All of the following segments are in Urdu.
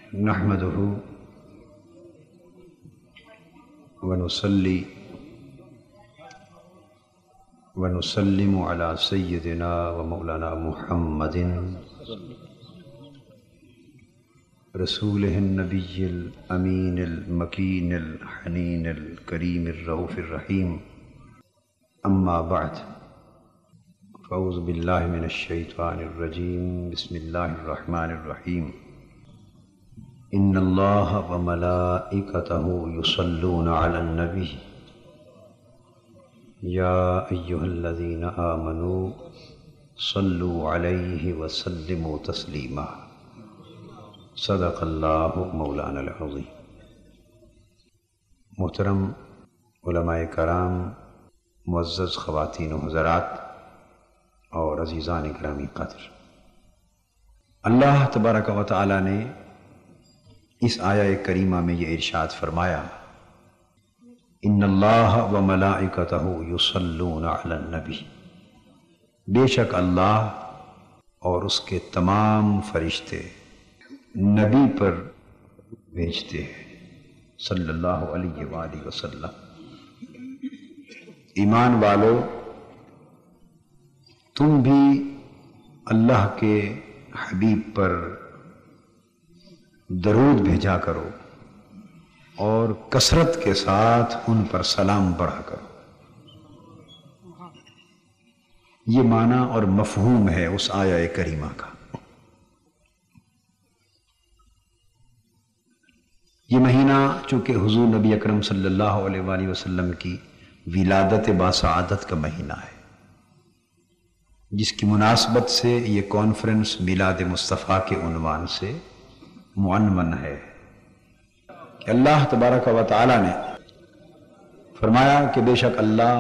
نحمده ونصلي ونسلم على سيدنا ومولانا محمد رسوله النبي الأمين المكين الحنين الكريم الرؤوف الرحيم. أما بعد، فأعوذ بالله من الشيطان الرجيم. بسم الله الرحمن الرحيم. إن الله وملائكته يصلون على النبي يا أيها الذين آمنوا صلوا عليه وسلموا تسليما. صدق اللہ مولانا العظیم. محترم علماء کرام، معزز خواتین و حضرات اور عزیزان گرامی قدر، اللہ تبارک و تعالی نے اس آیہ کریمہ میں یہ ارشاد فرمایا، ان اللہ و ملائکتہ یصلون علی النبی، بے شک اللہ اور اس کے تمام فرشتے نبی پر بھیجتے ہیں صلی اللہ علیہ وآلہ وسلم. ایمان والو، تم بھی اللہ کے حبیب پر درود بھیجا کرو اور کثرت کے ساتھ ان پر سلام پڑھا کرو. یہ معنی اور مفہوم ہے اس آیہ کریمہ کا. یہ مہینہ چونکہ حضور نبی اکرم صلی اللہ علیہ وآلہ وسلم کی ولادت باسعادت کا مہینہ ہے، جس کی مناسبت سے یہ کانفرنس میلاد مصطفیٰ کے عنوان سے معنون ہے کہ اللہ تبارک و تعالی نے فرمایا کہ بے شک اللہ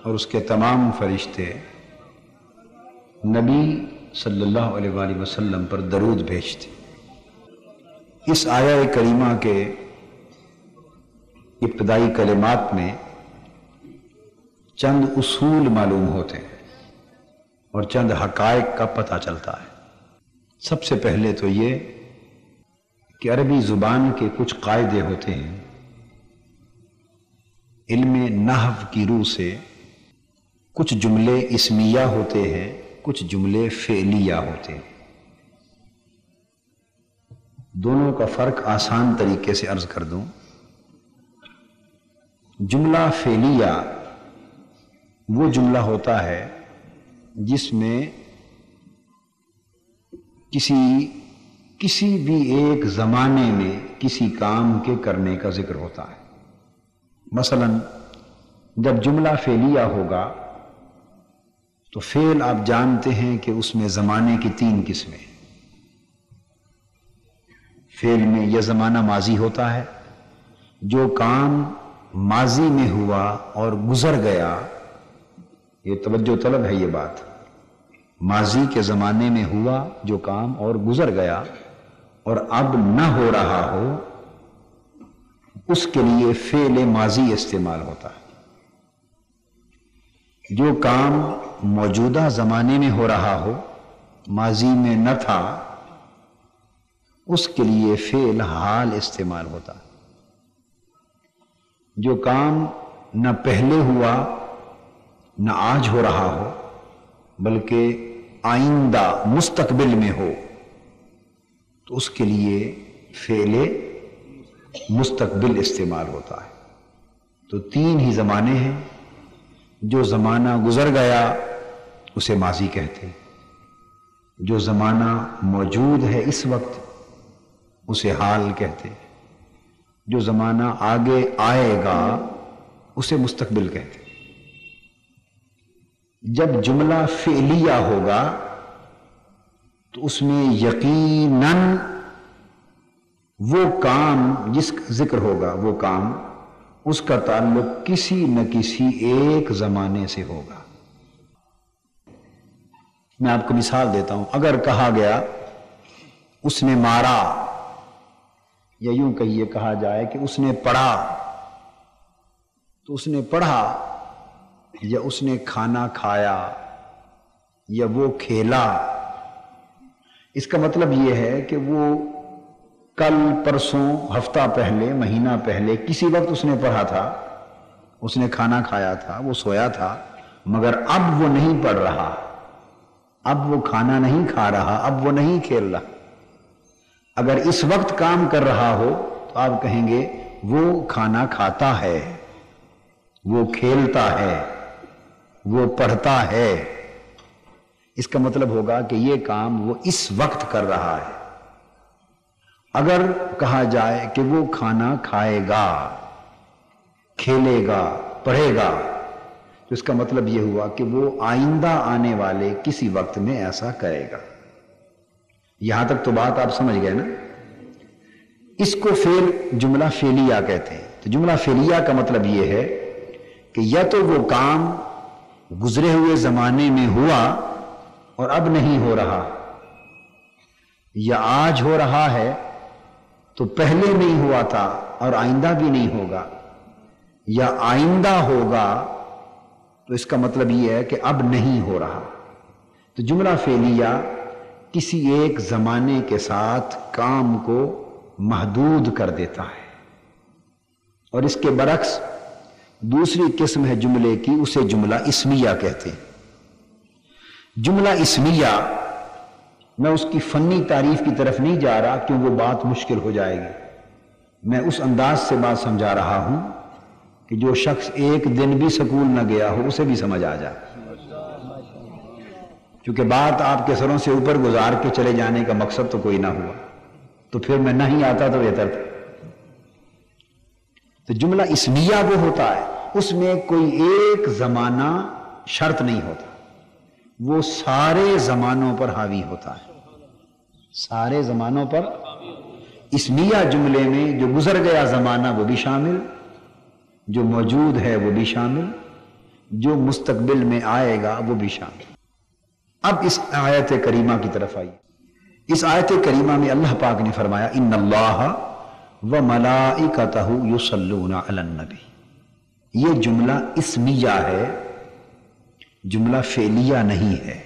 اور اس کے تمام فرشتے نبی صلی اللہ علیہ وآلہ وسلم پر درود بھیجتے. اس آیہ کریمہ کے ابتدائی کلمات میں چند اصول معلوم ہوتے ہیں اور چند حقائق کا پتہ چلتا ہے. سب سے پہلے تو یہ کہ عربی زبان کے کچھ قاعدے ہوتے ہیں. علم نحو کی روح سے کچھ جملے اسمیہ ہوتے ہیں، کچھ جملے فعلیہ ہوتے ہیں. دونوں کا فرق آسان طریقے سے عرض کر دوں. جملہ فعلیہ وہ جملہ ہوتا ہے جس میں کسی بھی ایک زمانے میں کسی کام کے کرنے کا ذکر ہوتا ہے. مثلا جب جملہ فعلیہ ہوگا تو فعل آپ جانتے ہیں کہ اس میں زمانے کی 3 قسمیں. فعل میں یہ زمانہ ماضی ہوتا ہے، جو کام ماضی میں ہوا اور گزر گیا. یہ توجہ طلب ہے یہ بات. ماضی کے زمانے میں ہوا جو کام اور گزر گیا اور اب نہ ہو رہا ہو، اس کے لیے فعل ماضی استعمال ہوتا ہے. جو کام موجودہ زمانے میں ہو رہا ہو، ماضی میں نہ تھا، اس کے لیے فعل حال استعمال ہوتا ہے. جو کام نہ پہلے ہوا نہ آج ہو رہا ہو بلکہ آئندہ مستقبل میں ہو، تو اس کے لیے فعل مستقبل استعمال ہوتا ہے. تو 3 ہی زمانے ہیں. جو زمانہ گزر گیا اسے ماضی کہتے ہیں، جو زمانہ موجود ہے اس وقت اسے حال کہتے، جو زمانہ آگے آئے گا اسے مستقبل کہتے. جب جملہ فعلیہ ہوگا تو اس میں یقیناً وہ کام جس کا ذکر ہوگا، وہ کام اس کا تعلق کسی نہ کسی ایک زمانے سے ہوگا. میں آپ کو مثال دیتا ہوں. اگر کہا گیا اس نے مارا، یا یوں کہیے کہا جائے کہ اس نے پڑھا، تو اس نے پڑھا یا اس نے کھانا کھایا یا وہ کھیلا، اس کا مطلب یہ ہے کہ وہ کل پرسوں ہفتہ پہلے مہینہ پہلے کسی وقت اس نے پڑھا تھا، اس نے کھانا کھایا تھا، وہ سویا تھا، مگر اب وہ نہیں پڑھ رہا، اب وہ کھانا نہیں کھا رہا، اب وہ نہیں کھیل رہا۔ اگر اس وقت کام کر رہا ہو تو آپ کہیں گے وہ کھانا کھاتا ہے، وہ کھیلتا ہے، وہ پڑھتا ہے۔ اس کا مطلب ہوگا کہ یہ کام وہ اس وقت کر رہا ہے۔ اگر کہا جائے کہ وہ کھانا کھائے گا، کھیلے گا، پڑھے گا، تو اس کا مطلب یہ ہوا کہ وہ آئندہ آنے والے کسی وقت میں ایسا کرے گا۔ یہاں تک تو بات آپ سمجھ گئے نا؟ اس کو فعل جملہ فعلیہ کہتے ہیں۔ تو جملہ فعلیہ کا مطلب یہ ہے کہ یا تو وہ کام گزرے ہوئے زمانے میں ہوا اور اب نہیں ہو رہا، یا آج ہو رہا ہے تو پہلے نہیں ہوا تھا اور آئندہ بھی نہیں ہوگا، یا آئندہ ہوگا تو اس کا مطلب یہ ہے کہ اب نہیں ہو رہا۔ تو جملہ فعلیہ کسی ایک زمانے کے ساتھ کام کو محدود کر دیتا ہے، اور اس کے برعکس دوسری قسم ہے جملے کی، اسے جملہ اسمیہ کہتے ہیں۔ جملہ اسمیہ، میں اس کی فنی تعریف کی طرف نہیں جا رہا کیوں وہ بات مشکل ہو جائے گی، میں اس انداز سے بات سمجھا رہا ہوں کہ جو شخص ایک دن بھی سکول نہ گیا ہو اسے بھی سمجھ آ جائے۔ کیونکہ بات آپ کے سروں سے اوپر گزار کے چلے جانے کا مقصد تو کوئی نہ ہوا، تو پھر میں نہیں آتا تو بہتر تھا۔ تو جملہ اسمیہ وہ ہوتا ہے اس میں کوئی ایک زمانہ شرط نہیں ہوتا، وہ سارے زمانوں پر حاوی ہوتا ہے، سارے زمانوں پر۔ اسمیہ جملے میں جو گزر گیا زمانہ وہ بھی شامل، جو موجود ہے وہ بھی شامل، جو مستقبل میں آئے گا وہ بھی شامل۔ اب اس آیت کریمہ کی طرف آئیے۔ اس آیت کریمہ میں اللہ پاک نے فرمایا ان اللہ وملائکتہ یصلون علی النبی۔ یہ جملہ اسمیہ ہے، جملہ فعلیہ نہیں ہے۔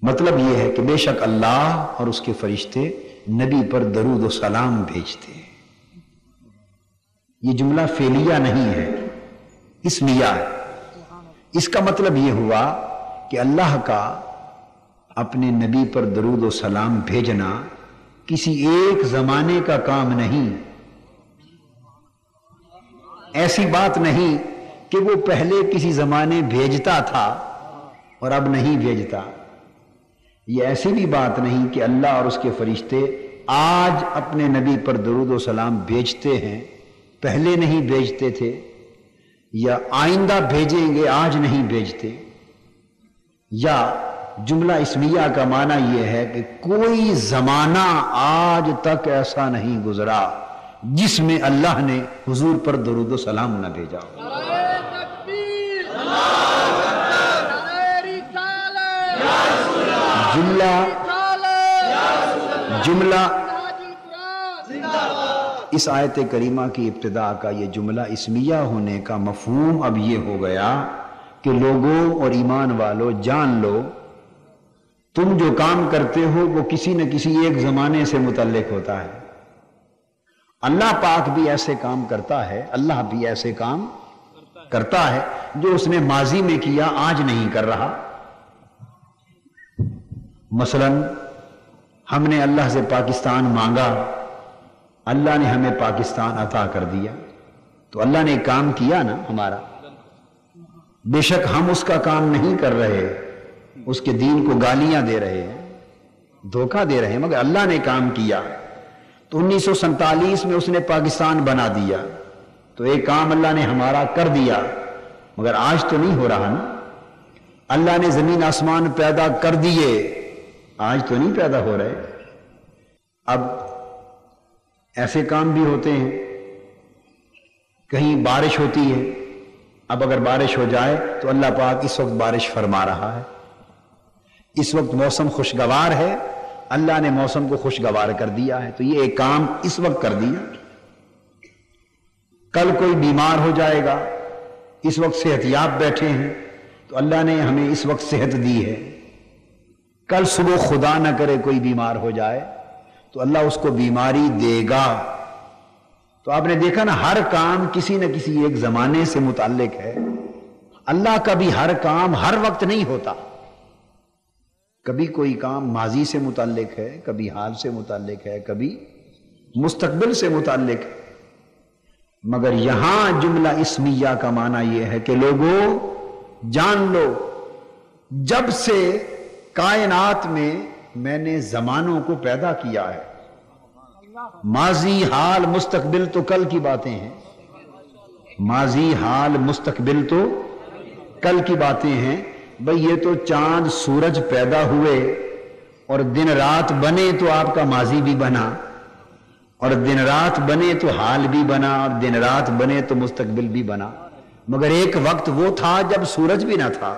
مطلب یہ ہے کہ بے شک اللہ اور اس کے فرشتے نبی پر درود و سلام بھیجتے ہیں۔ یہ جملہ فعلیہ نہیں ہے، اسمیہ ہے۔ اس کا مطلب یہ ہوا کہ اللہ کا اپنے نبی پر درود و سلام بھیجنا کسی ایک زمانے کا کام نہیں۔ ایسی بات نہیں کہ وہ پہلے کسی زمانے بھیجتا تھا اور اب نہیں بھیجتا۔ یہ ایسی بھی بات نہیں کہ اللہ اور اس کے فرشتے آج اپنے نبی پر درود و سلام بھیجتے ہیں، پہلے نہیں بھیجتے تھے، یا آئندہ بھیجیں گے آج نہیں بھیجتے۔ یا جملہ اسمیہ کا معنی یہ ہے کہ کوئی زمانہ آج تک ایسا نہیں گزرا جس میں اللہ نے حضور پر درود و سلام نہ بھیجا ہو۔ جملہ اس آیت کریمہ کی ابتدا کا یہ جملہ اسمیہ ہونے کا مفہوم اب یہ ہو گیا کہ لوگوں اور ایمان والو جان لو تم جو کام کرتے ہو وہ کسی نہ کسی ایک زمانے سے متعلق ہوتا ہے۔ اللہ پاک بھی ایسے کام کرتا ہے، اللہ بھی ایسے کام کرتا ہے جو اس نے ماضی میں کیا آج نہیں کر رہا۔ مثلا ہم نے اللہ سے پاکستان مانگا، اللہ نے ہمیں پاکستان عطا کر دیا، تو اللہ نے کام کیا نا ہمارا۔ بے شک ہم اس کا کام نہیں کر رہے، اس کے دین کو گالیاں دے رہے ہیں، دھوکہ دے رہے ہیں، مگر اللہ نے کام کیا۔ تو 1947 میں اس نے پاکستان بنا دیا، تو ایک کام اللہ نے ہمارا کر دیا، مگر آج تو نہیں ہو رہا نا۔ اللہ نے زمین آسمان پیدا کر دیے، آج تو نہیں پیدا ہو رہے۔ اب ایسے کام بھی ہوتے ہیں، کہیں بارش ہوتی ہے، اب اگر بارش ہو جائے تو اللہ پاک اس وقت بارش فرما رہا ہے، اس وقت موسم خوشگوار ہے، اللہ نے موسم کو خوشگوار کر دیا ہے، تو یہ ایک کام اس وقت کر دیا۔ کل کوئی بیمار ہو جائے گا، اس وقت صحت یاب بیٹھے ہیں تو اللہ نے ہمیں اس وقت صحت دی ہے۔ کل صبح خدا نہ کرے کوئی بیمار ہو جائے تو تو اللہ اس کو بیماری دے گا۔ تو آپ نے دیکھا نا، ہر کام کسی نہ کسی ایک زمانے سے متعلق ہے۔ اللہ کا بھی ہر کام ہر وقت نہیں ہوتا، کبھی کوئی کام ماضی سے متعلق ہے، کبھی حال سے متعلق ہے، کبھی مستقبل سے متعلق ہے۔ مگر یہاں جملہ اسمیہ کا معنی یہ ہے کہ لوگوں جان لو، جب سے کائنات میں نے زمانوں کو پیدا کیا ہے، ماضی حال مستقبل تو کل کی باتیں ہیں، ماضی حال مستقبل تو کل کی باتیں ہیں۔ بھئی یہ تو چاند سورج پیدا ہوئے اور دن رات بنے تو آپ کا ماضی بھی بنا، اور دن رات بنے تو حال بھی بنا، اور دن رات بنے تو مستقبل بھی بنا۔ مگر ایک وقت وہ تھا جب سورج بھی نہ تھا،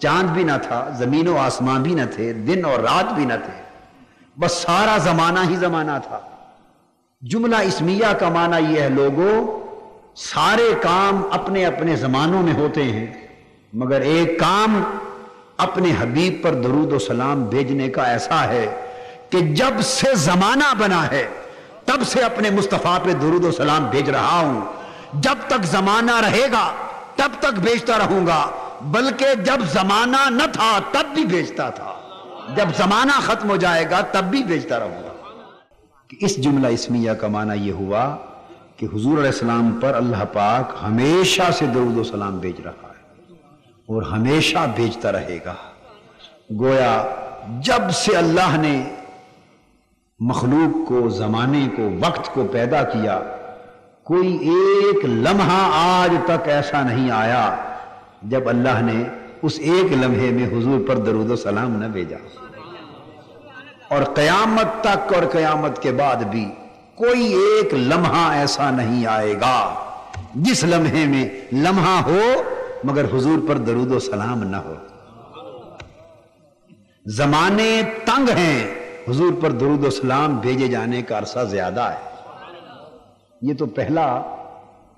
چاند بھی نہ تھا، زمین و آسمان بھی نہ تھے، دن اور رات بھی نہ تھے، بس سارا زمانہ ہی زمانہ تھا۔ جملہ اسمیہ کا معنی یہ ہے لوگوں، سارے کام اپنے اپنے زمانوں میں ہوتے ہیں، مگر ایک کام اپنے حبیب پر درود و سلام بھیجنے کا ایسا ہے کہ جب سے زمانہ بنا ہے تب سے اپنے مصطفیٰ پہ درود و سلام بھیج رہا ہوں۔ جب تک زمانہ رہے گا تب تک بھیجتا رہوں گا، بلکہ جب زمانہ نہ تھا تب بھی بھیجتا تھا، جب زمانہ ختم ہو جائے گا تب بھی بھیجتا رہوں گا۔ کہ اس جملہ اسمیہ کا معنی یہ ہوا کہ حضور علیہ السلام پر اللہ پاک ہمیشہ سے درود و سلام بھیج رہا ہے اور ہمیشہ بھیجتا رہے گا۔ گویا جب سے اللہ نے مخلوق کو، زمانے کو، وقت کو پیدا کیا، کوئی ایک لمحہ آج تک ایسا نہیں آیا جب اللہ نے اس ایک لمحے میں حضور پر درود و سلام نہ بھیجا، اور قیامت تک اور قیامت کے بعد بھی کوئی ایک لمحہ ایسا نہیں آئے گا جس لمحے میں لمحہ ہو مگر حضور پر درود و سلام نہ ہو۔ زمانے تنگ ہیں، حضور پر درود و سلام بھیجے جانے کا عرصہ زیادہ ہے۔ یہ تو پہلا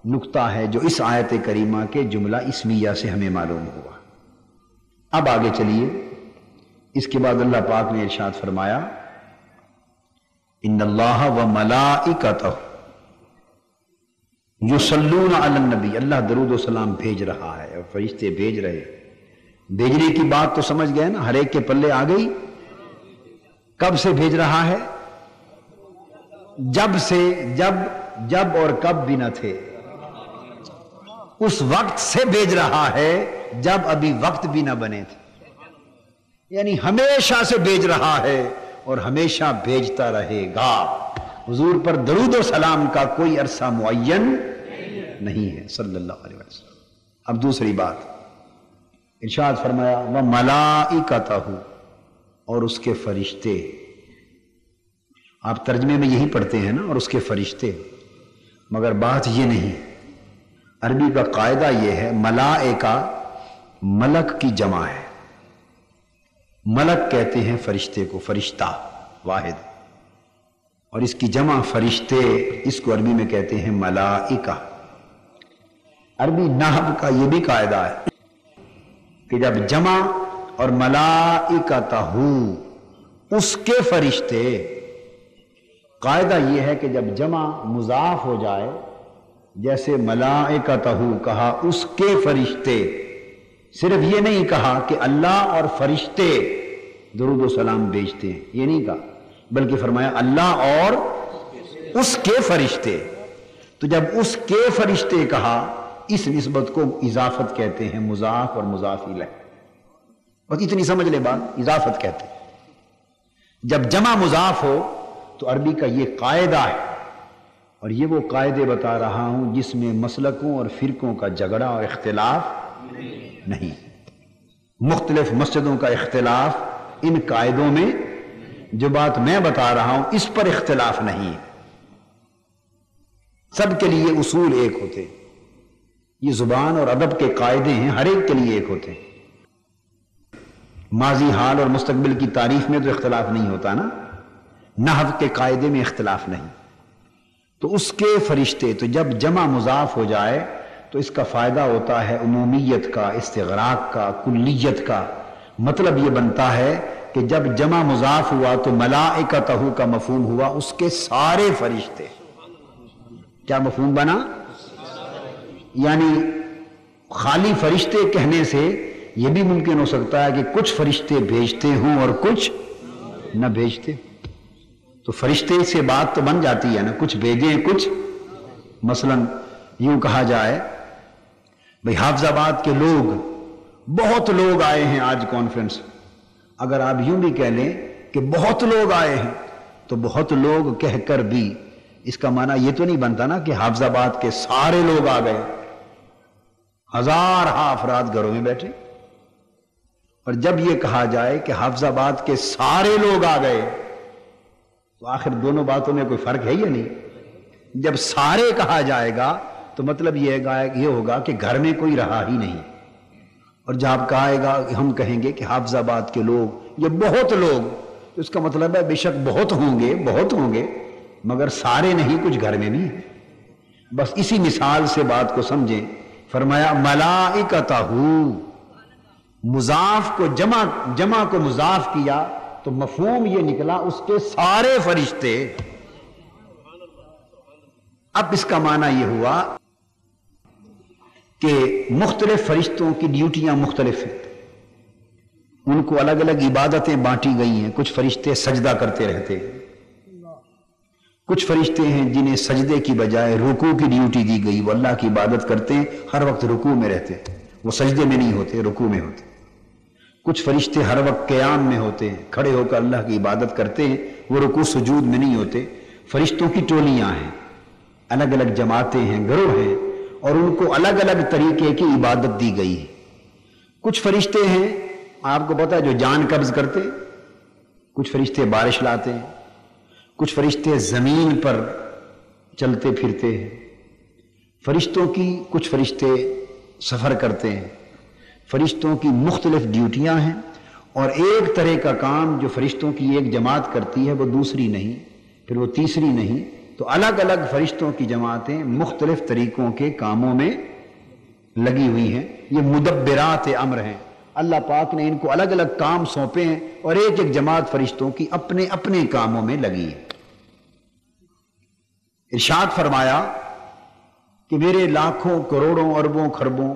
نقطہ ہے جو اس آیت کریمہ کے جملہ اسمیہ سے ہمیں معلوم ہوا۔ اب آگے چلیے، اس کے بعد اللہ پاک نے ارشاد فرمایا ان اللہ و ملائکتہ یصلون علی النبی، اللہ درود و سلام بھیج رہا ہے اور فرشتے بھیج رہے۔ بھیجنے کی بات تو سمجھ گئے نا، ہر ایک کے پلے آ گئی۔ کب سے بھیج رہا ہے؟ جب سے، جب اور کب بھی نہ تھے، اس وقت سے بھیج رہا ہے جب ابھی وقت بھی نہ بنے تھے، یعنی ہمیشہ سے بھیج رہا ہے اور ہمیشہ بھیجتا رہے گا۔ حضور پر درود و سلام کا کوئی عرصہ معین نہیں ہے صلی اللہ علیہ وسلم۔ اب دوسری بات، ارشاد فرمایا وَمَلَائِكَتَهُ، اور اس کے فرشتے۔ آپ ترجمے میں یہی پڑھتے ہیں نا، اور اس کے فرشتے، مگر بات یہ نہیں۔ عربی کا قاعدہ یہ ہے، ملائکہ ملک کی جمع ہے، ملک کہتے ہیں فرشتے کو، فرشتہ واحد، اور اس کی جمع فرشتے، اس کو عربی میں کہتے ہیں ملائکہ۔ عربی نحو کا یہ بھی قاعدہ ہے کہ جب جمع اور ملائکتہ اس کے فرشتے، قاعدہ یہ ہے کہ جب جمع مضاف ہو جائے، جیسے ملائکتہ کہا اس کے فرشتے، صرف یہ نہیں کہا کہ اللہ اور فرشتے درود و سلام بھیجتے ہیں، یہ نہیں کہا، بلکہ فرمایا اللہ اور اس کے فرشتے۔ تو جب اس کے فرشتے کہا، اس نسبت کو اضافت کہتے ہیں، مضاف اور مضاف الیہ۔ بس اتنی سمجھ لے بات، اضافت کہتے ہیں۔ جب جمع مضاف ہو تو عربی کا یہ قاعدہ ہے، اور یہ وہ قاعدے بتا رہا ہوں جس میں مسلکوں اور فرقوں کا جھگڑا اور اختلاف نہیں، مختلف مسجدوں کا اختلاف ان قاعدوں میں، جو بات میں بتا رہا ہوں اس پر اختلاف نہیں ہے، سب کے لیے اصول ایک ہوتے ہیں۔ یہ زبان اور ادب کے قاعدے ہیں، ہر ایک کے لیے ایک ہوتے ہیں۔ ماضی حال اور مستقبل کی تعریف میں تو اختلاف نہیں ہوتا نا، نحو کے قاعدے میں اختلاف نہیں۔ تو اس کے فرشتے، تو جب جمع مضاف ہو جائے تو اس کا فائدہ ہوتا ہے عمومیت کا، استغراق کا، کلیت کا۔ مطلب یہ بنتا ہے کہ جب جمع مضاف ہوا تو ملائکتہ کا مفہوم ہوا اس کے سارے فرشتے. کیا مفہوم بنا؟ یعنی خالی فرشتے کہنے سے یہ بھی ممکن ہو سکتا ہے کہ کچھ فرشتے بھیجتے ہوں اور کچھ نہ بھیجتے. تو فرشتے سے بات تو بن جاتی ہے نا، کچھ بھیجیں کچھ. مثلا یوں کہا جائے بھئی حافظ آباد کے لوگ، بہت لوگ آئے ہیں آج کانفرنس. اگر آپ یوں بھی کہہ لیں کہ بہت لوگ آئے ہیں تو بہت لوگ کہہ کر بھی اس کا معنی یہ تو نہیں بنتا نا کہ حافظ آباد کے سارے لوگ آ گئے. ہزارہ افراد گھروں میں بیٹھے. اور جب یہ کہا جائے کہ حافظ آباد کے سارے لوگ آ گئے تو آخر دونوں باتوں میں کوئی فرق ہے یا نہیں؟ جب سارے کہا جائے گا تو مطلب یہ ہوگا کہ گھر میں کوئی رہا ہی نہیں. اور جب کہے گا، ہم کہیں گے کہ حافظ آباد کے لوگ، یہ بہت لوگ، تو اس کا مطلب ہے بے شک بہت ہوں گے مگر سارے نہیں، کچھ گھر میں بھی ہیں. بس اسی مثال سے بات کو سمجھیں. فرمایا ملائکتہ، مضاف کو جمع کو مضاف کیا تو مفہوم یہ نکلا اس کے سارے فرشتے. اب اس کا معنی یہ ہوا کہ مختلف فرشتوں کی ڈیوٹیاں مختلف ہیں، ان کو الگ الگ عبادتیں بانٹی گئی ہیں. کچھ فرشتے سجدہ کرتے رہتے ہیں، کچھ فرشتے ہیں جنہیں سجدے کی بجائے رکوع کی ڈیوٹی دی گئی، وہ اللہ کی عبادت کرتے ہیں، ہر وقت رکوع میں رہتے ہیں، وہ سجدے میں نہیں ہوتے، رکوع میں ہوتے. کچھ فرشتے ہر وقت قیام میں ہوتے ہیں، کھڑے ہو کر اللہ کی عبادت کرتے ہیں، وہ رکوع سجود میں نہیں ہوتے. فرشتوں کی ٹولیاں ہیں، الگ الگ جماعتیں ہیں، گروہ ہیں، اور ان کو الگ الگ طریقے کی عبادت دی گئی ہے. کچھ فرشتے ہیں آپ کو پتا ہے جو جان قبض کرتے، کچھ فرشتے بارش لاتے ہیں، کچھ فرشتے زمین پر چلتے پھرتے ہیں. فرشتوں کی کچھ فرشتے سفر کرتے ہیں. فرشتوں کی مختلف ڈیوٹیاں ہیں، اور ایک طرح کا کام جو فرشتوں کی ایک جماعت کرتی ہے وہ دوسری نہیں، پھر وہ تیسری نہیں. تو الگ الگ فرشتوں کی جماعتیں مختلف طریقوں کے کاموں میں لگی ہوئی ہیں. یہ مدبرات امر ہیں، اللہ پاک نے ان کو الگ الگ کام سونپے ہیں، اور ایک ایک جماعت فرشتوں کی اپنے اپنے کاموں میں لگی ہے. ارشاد فرمایا کہ میرے لاکھوں کروڑوں اربوں خربوں،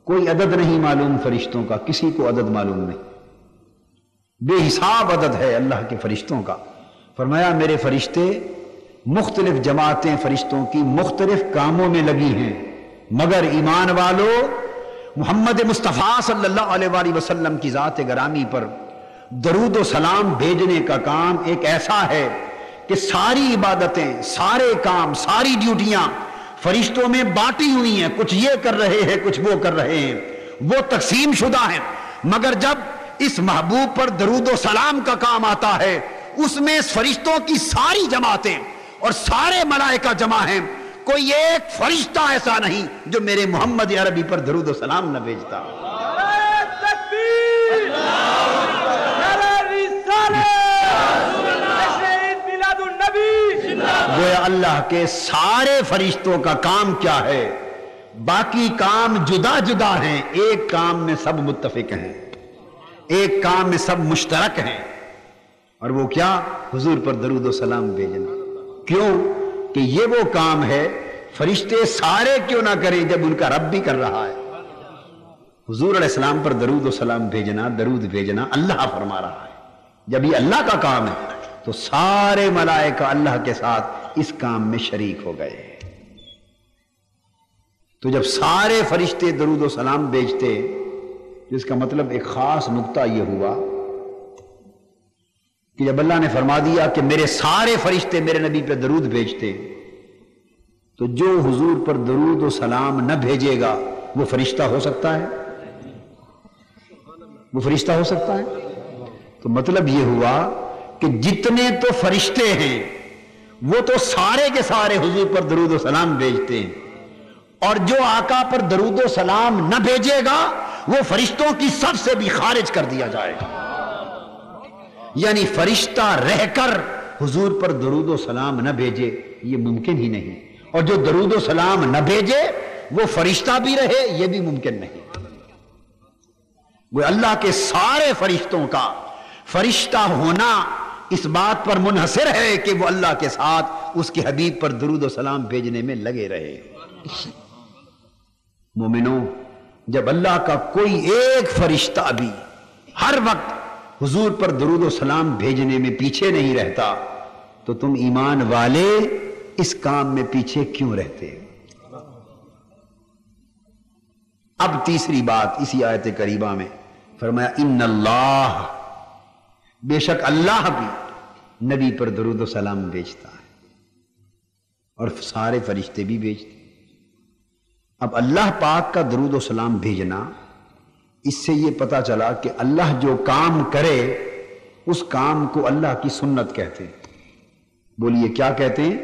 کوئی عدد نہیں معلوم فرشتوں کا، کسی کو عدد معلوم نہیں، بے حساب عدد ہے اللہ کے فرشتوں کا. فرمایا میرے فرشتے، مختلف جماعتیں فرشتوں کی مختلف کاموں میں لگی ہیں، مگر ایمان والو، محمد مصطفیٰ صلی اللہ علیہ وآلہ وسلم کی ذات گرامی پر درود و سلام بھیجنے کا کام ایک ایسا ہے کہ ساری عبادتیں، سارے کام، ساری ڈیوٹیاں فرشتوں میں بانٹی ہوئی ہیں. کچھ یہ کر رہے ہیں، کچھ وہ کر رہے ہیں، وہ تقسیم شدہ ہیں. مگر جب اس محبوب پر درود و سلام کا کام آتا ہے، اس میں فرشتوں کی ساری جماعتیں اور سارے ملائکہ جمع ہیں. کوئی ایک فرشتہ ایسا نہیں جو میرے محمد عربی پر درود و سلام نہ بھیجتا. گویا اللہ کے سارے فرشتوں کا کام کیا ہے؟ باقی کام جدا جدا ہیں، ایک کام میں سب متفق ہیں، ایک کام میں سب مشترک ہیں. اور وہ کیا؟ حضور پر درود و سلام بھیجنا. کیوں کہ یہ وہ کام ہے فرشتے سارے کیوں نہ کریں جب ان کا رب بھی کر رہا ہے. حضور علیہ السلام پر درود و سلام بھیجنا، درود بھیجنا اللہ فرما رہا ہے. جب یہ اللہ کا کام ہے تو سارے ملائکہ اللہ کے ساتھ اس کام میں شریک ہو گئے. تو جب سارے فرشتے درود و سلام بھیجتے، جس کا مطلب ایک خاص نقطہ یہ ہوا کہ جب اللہ نے فرما دیا کہ میرے سارے فرشتے میرے نبی پہ درود بھیجتے، تو جو حضور پر درود و سلام نہ بھیجے گا وہ فرشتہ ہو سکتا ہے؟ وہ فرشتہ ہو سکتا ہے؟ تو مطلب یہ ہوا کہ جتنے تو فرشتے ہیں وہ تو سارے کے سارے حضور پر درود و سلام بھیجتے ہیں، اور جو آقا پر درود و سلام نہ بھیجے گا وہ فرشتوں کی صف سے بھی خارج کر دیا جائے گا. یعنی فرشتہ رہ کر حضور پر درود و سلام نہ بھیجے یہ ممکن ہی نہیں، اور جو درود و سلام نہ بھیجے وہ فرشتہ بھی رہے یہ بھی ممکن نہیں. وہ اللہ کے سارے فرشتوں کا فرشتہ ہونا اس بات پر منحصر ہے کہ وہ اللہ کے ساتھ اس کے حبیب پر درود و سلام بھیجنے میں لگے رہے۔ مومنوں، جب اللہ کا کوئی ایک فرشتہ بھی ہر وقت حضور پر درود و سلام بھیجنے میں پیچھے نہیں رہتا تو تم ایمان والے اس کام میں پیچھے کیوں رہتے؟ اب تیسری بات اسی آیت کریمہ میں فرمایا ان اللہ، بے شک اللہ بھی نبی پر درود و سلام بھیجتا ہے اور سارے فرشتے بھی بھیجتے۔ اب اللہ پاک کا درود و سلام بھیجنا، اس سے یہ پتا چلا کہ اللہ جو کام کرے اس کام کو اللہ کی سنت کہتے ہیں۔ بولیے کیا کہتے ہیں؟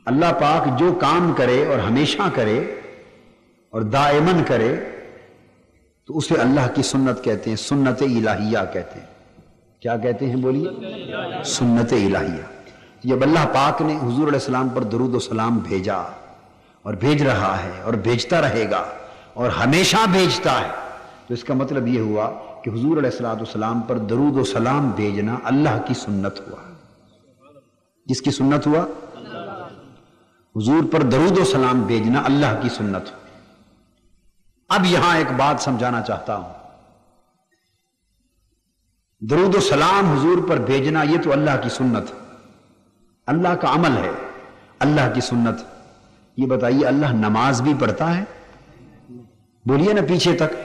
اللہ پاک جو کام کرے اور ہمیشہ کرے اور دائماً کرے تو اسے اللہ کی سنت کہتے ہیں، سنت الہیہ کہتے ہیں۔ کیا کہتے ہیں؟ بولیے سنت الہیہ۔ جب اللہ پاک نے حضور علیہ السلام پر درود و سلام بھیجا اور بھیج رہا ہے اور بھیجتا رہے گا اور ہمیشہ بھیجتا ہے، تو اس کا مطلب یہ ہوا کہ حضور علیہ السلام پر درود و سلام بھیجنا اللہ کی سنت ہوا۔ جس کی سنت ہوا؟ حضور پر درود و سلام بھیجنا اللہ کی سنت ہو۔ اب یہاں ایک بات سمجھانا چاہتا ہوں، درود و سلام حضور پر بھیجنا یہ تو اللہ کی سنت ہے، اللہ کا عمل ہے، اللہ کی سنت۔ یہ بتائیے اللہ نماز بھی پڑھتا ہے؟ بولیے نا پیچھے تک۔